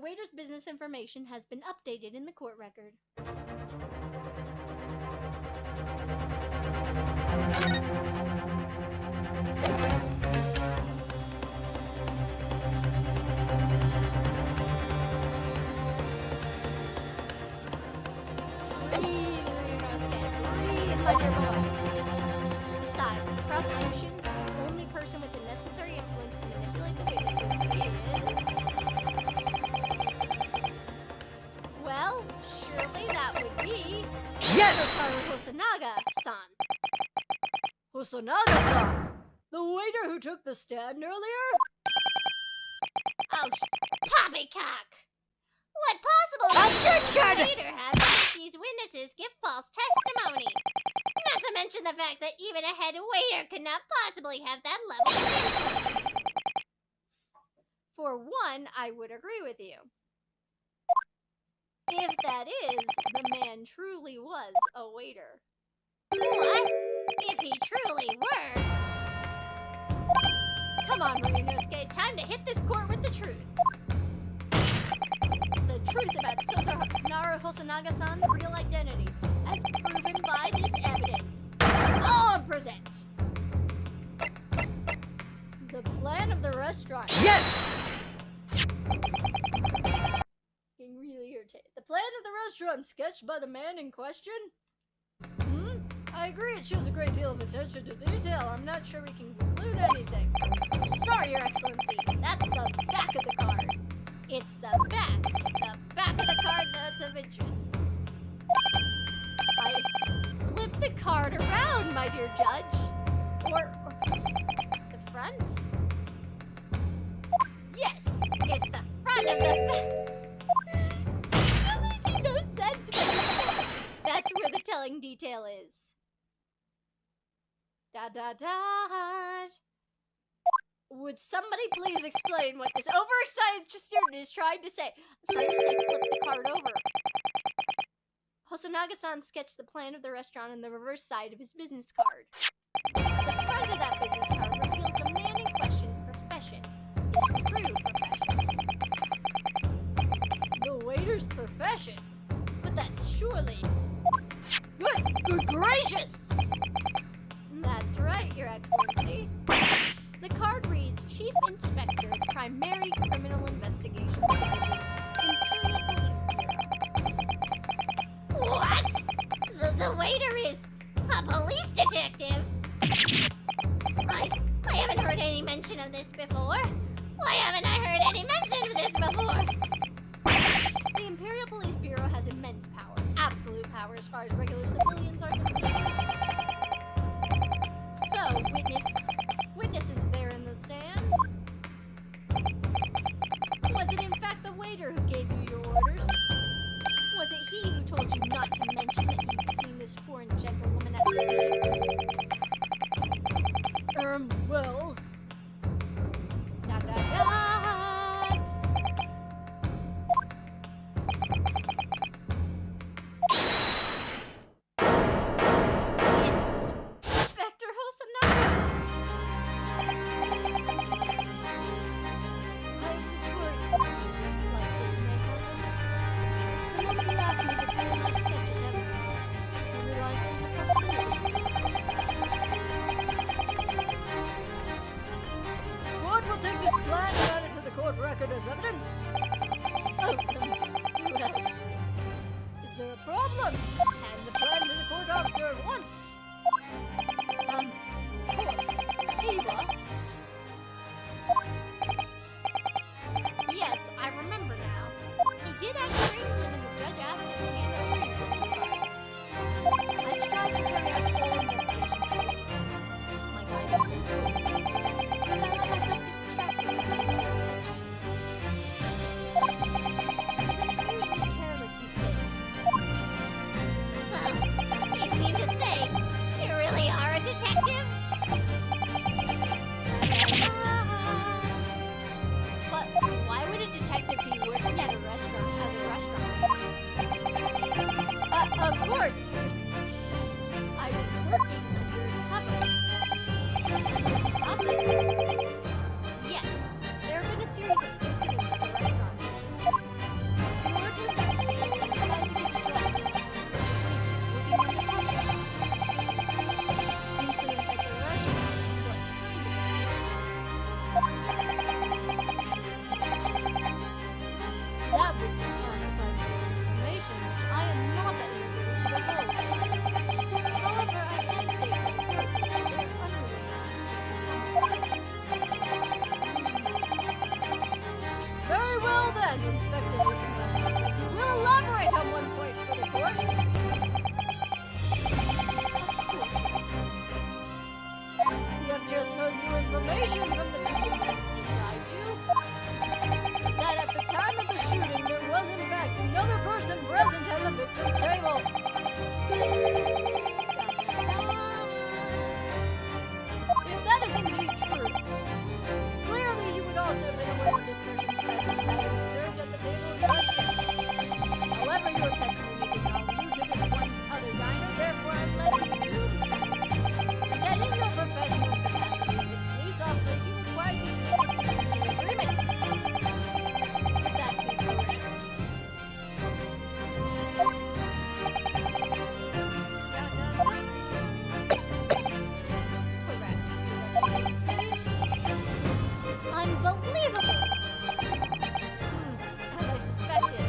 waiter's business information has been updated in the court record. Breathe, Ryunosuke. Breathe, my dear boy. Besides, the prosecution, the only person with the necessary influence to manipulate the witnesses is... Well, surely that would be... Yes! Hosonaga-san. Hosonaga-san! The waiter who took the stand earlier? Oh, poppycock! What possible Objection! reason would the waiter have to make these witnesses give false testimony? Not to mention the fact that even a head waiter could not possibly have that level of influence. For one, I would agree with you. If that is, the man truly was a waiter. What? If he truly were. Come on, Ryunosuke, time to hit this court with the truth. The truth about Sotonaru Hosonaga-san's real identity, as proven by this evidence. On present. The plan of the restaurant. Yes! Getting really irritated. The plan of the restaurant sketched by the man in question? I agree, it shows a great deal of attention to detail. I'm not sure we can conclude anything. Sorry, Your Excellency. That's the back of the card. It's the back of the card that's of interest. I flipped the card around, my dear judge. Or the front? Yes, it's the front of the back. That made no sense, but that's where the telling detail is. Would somebody please explain what this overexcited student is trying to say? I'm trying to say flip the card over. Hosonaga-san sketched the plan of the restaurant on the reverse side of his business card. The front of that business card reveals the man in question's profession, his true profession. The waiter's profession? But that's surely... Good gracious! That's right, Your Excellency. The card reads Chief Inspector, Primary Criminal Investigations Division, Imperial Police Bureau. What? The waiter is a police detective? I haven't heard any mention of this before. Why haven't I heard any mention of this before? The Imperial Police Bureau has immense power, absolute power as far as regular civilians are concerned. So, witnesses there in the stand? Was it in fact the waiter who gave you your orders? Was it he who told you not to mention that you'd seen this foreign gentlewoman at the scene? Well... Inspector Hosonaga! I was worried something like this may happen. The moment you asked me to submit my sketch as evidence, I realized it was a possibility. The court will take this plan and add it to the court record as evidence. Oh, well. Is there a problem? Hand the plan to the court officer at once. Of course. Iwa. Yes, I remember now. He did act strangely when the judge asked him to hand over his business card. I strive to carry out all investigations for this. It's my guiding principle. But I let myself get distracted with my sketch. It was an unusually careless mistake. So, you mean to say you really are a detective? But why would a detective be working at a restaurant as a restaurant? Of course, I was working undercover. Yes, there have been a series of incidents at the restaurant recently. again, Inspector Ryunosuke. You will elaborate on one point for the court. Of course, Your Excellency. We have just heard new information from the two witnesses beside you. That at the time of the shooting, there was in fact another person present at the victim's table. If that is indeed true, clearly you would also have been aware of this person's presence having observed at the table in question. However, your testimony did not allude to this one other diner, therefore I'm led to assume that in your professional capacity as a police officer, you required these witnesses to be in agreement. Would that be correct? Correct, Your Excellency. Unbelievable! As I suspected.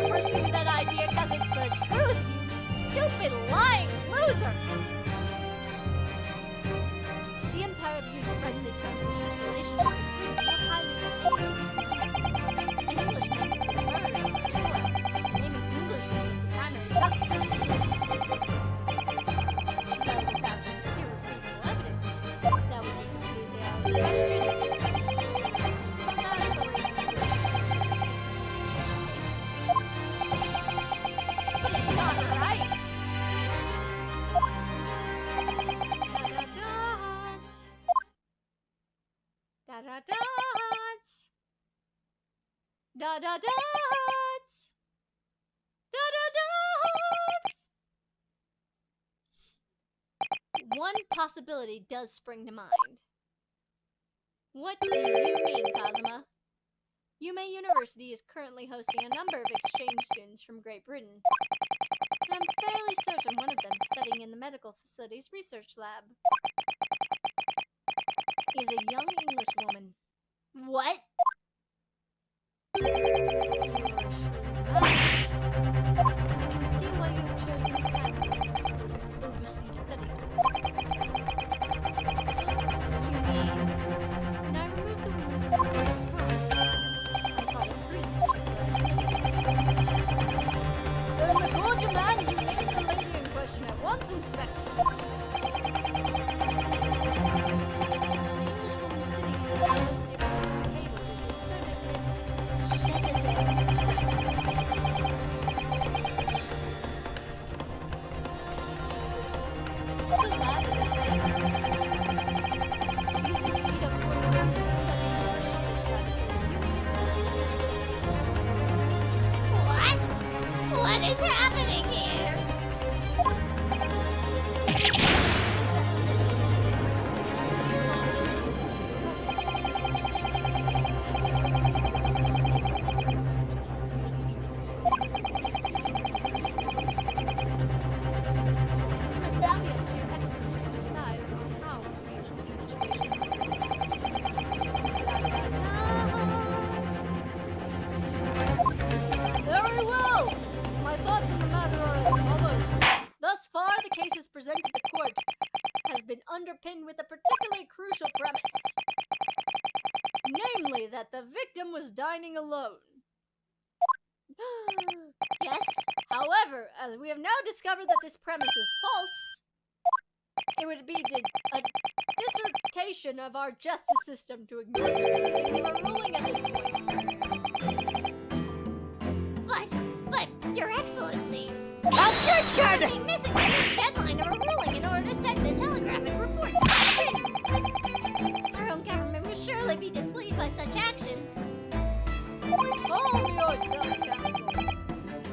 Pursue that idea because it's the truth, you stupid, lying loser! The Empire views friendly terms with this relationship more highly than anyone. An Englishman has been murdered on our shore. Naming Englishman is the primary suspect. Though without irrefutable evidence, that would be completely out of the question. So that is the reason for this case. But it's not right. Da-da-dots. Da-da-dots. Da-da-dots. One possibility does spring to mind. What do you mean, Kazuma? Yume University is currently hosting a number of exchange students from Great Britain. And I'm fairly certain one of them studying in the medical facility's research lab is a young English woman. What? You are a shrewd man. I can see why you have chosen the path of this overseas study tour. You mean... When I removed the woman from the same apartment, I thought it prudent to check the Then the court demands you name the lady in question at once, Inspector. What is happening here? Must now be up to Your Excellency to decide on how to deal with this situation. Very well! My thoughts on the matter are as follows. Thus far, the cases presented to the court has been underpinned with a particularly crucial premise. Namely, that the victim was dining alone. Yes, however, as we have now discovered that this premise is false, It would be a dissertation of our justice system to ignore the truth of a ruling at this point. But, Your Excellency, Objection! we're missing the deadline of a ruling in order to send the telegraphic report to Britain. Our own government will surely be displeased by such actions. Calm yourself, Council.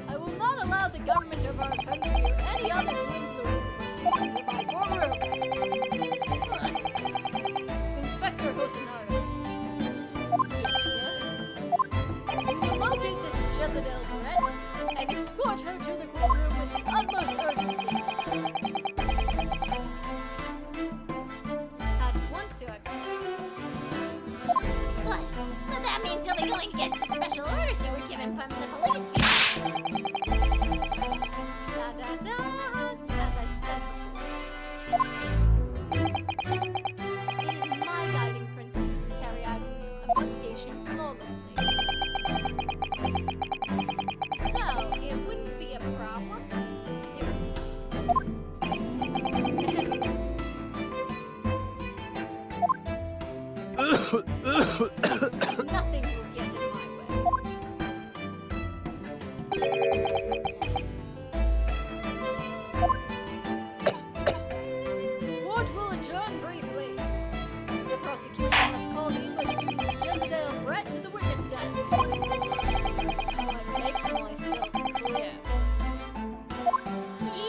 I will not allow the government of our country or any other to influence the proceedings of my courtroom. Look, Inspector Hosonaga. Yes, sir. We will locate this Jezebel Brett and escort her to the courtroom with the utmost urgency. At once, Your Excellency. but that means you'll be going against the special orders you were given from the police bureau. Da da da, as I said before. It is my guiding principle to carry out an investigation flawlessly. So, it wouldn't be a problem. Nothing will get in my way. Court will adjourn briefly. The prosecution must call the English student Jezebel Brett to the witness stand. I make myself clear.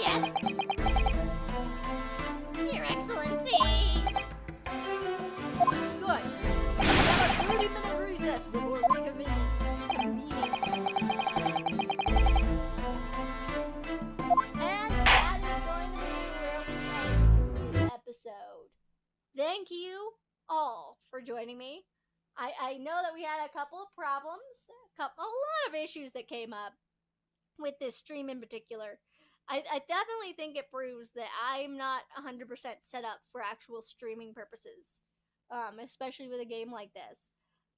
Yes! Your Excellency! Good. We have a 30-minute recess before reconvening. And that is going to be where we end this episode. Thank you all for joining me. I know that we had a couple of problems, a lot of issues that came up with this stream in particular. I definitely think it proves that I'm not 100% set up for actual streaming purposes, especially with a game like this.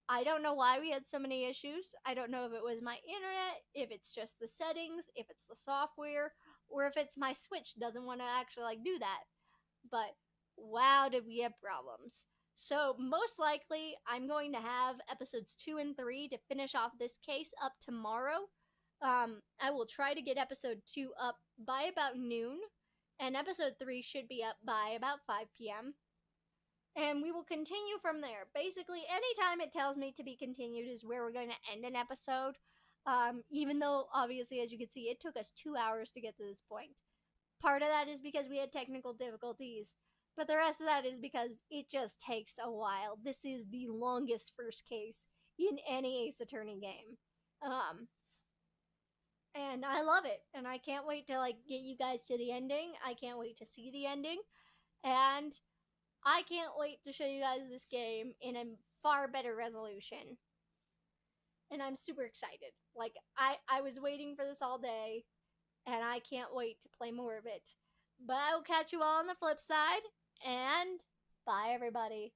I don't know why we had so many issues. I don't know if it was my internet, if it's just the settings, if it's the software, or if it's my Switch doesn't want to actually do that. But wow, did we have problems. So most likely, I'm going to have episodes 2 and 3 to finish off this case up tomorrow. I will try to get episode 2 up by about noon, and episode 3 should be up by about 5 p.m. And we will continue from there. Basically, anytime it tells me to be continued is where we're going to end an episode. Even though, obviously, as you can see, it took us 2 hours to get to this point. Part of that is because we had technical difficulties, but the rest of that is because it just takes a while. This is the longest first case in any Ace Attorney game. And I love it, and I can't wait to get you guys to the ending. I can't wait to see the ending, and I can't wait to show you guys this game in a far better resolution. And I'm super excited. I was waiting for this all day, and I can't wait to play more of it. But I will catch you all on the flip side, and bye everybody.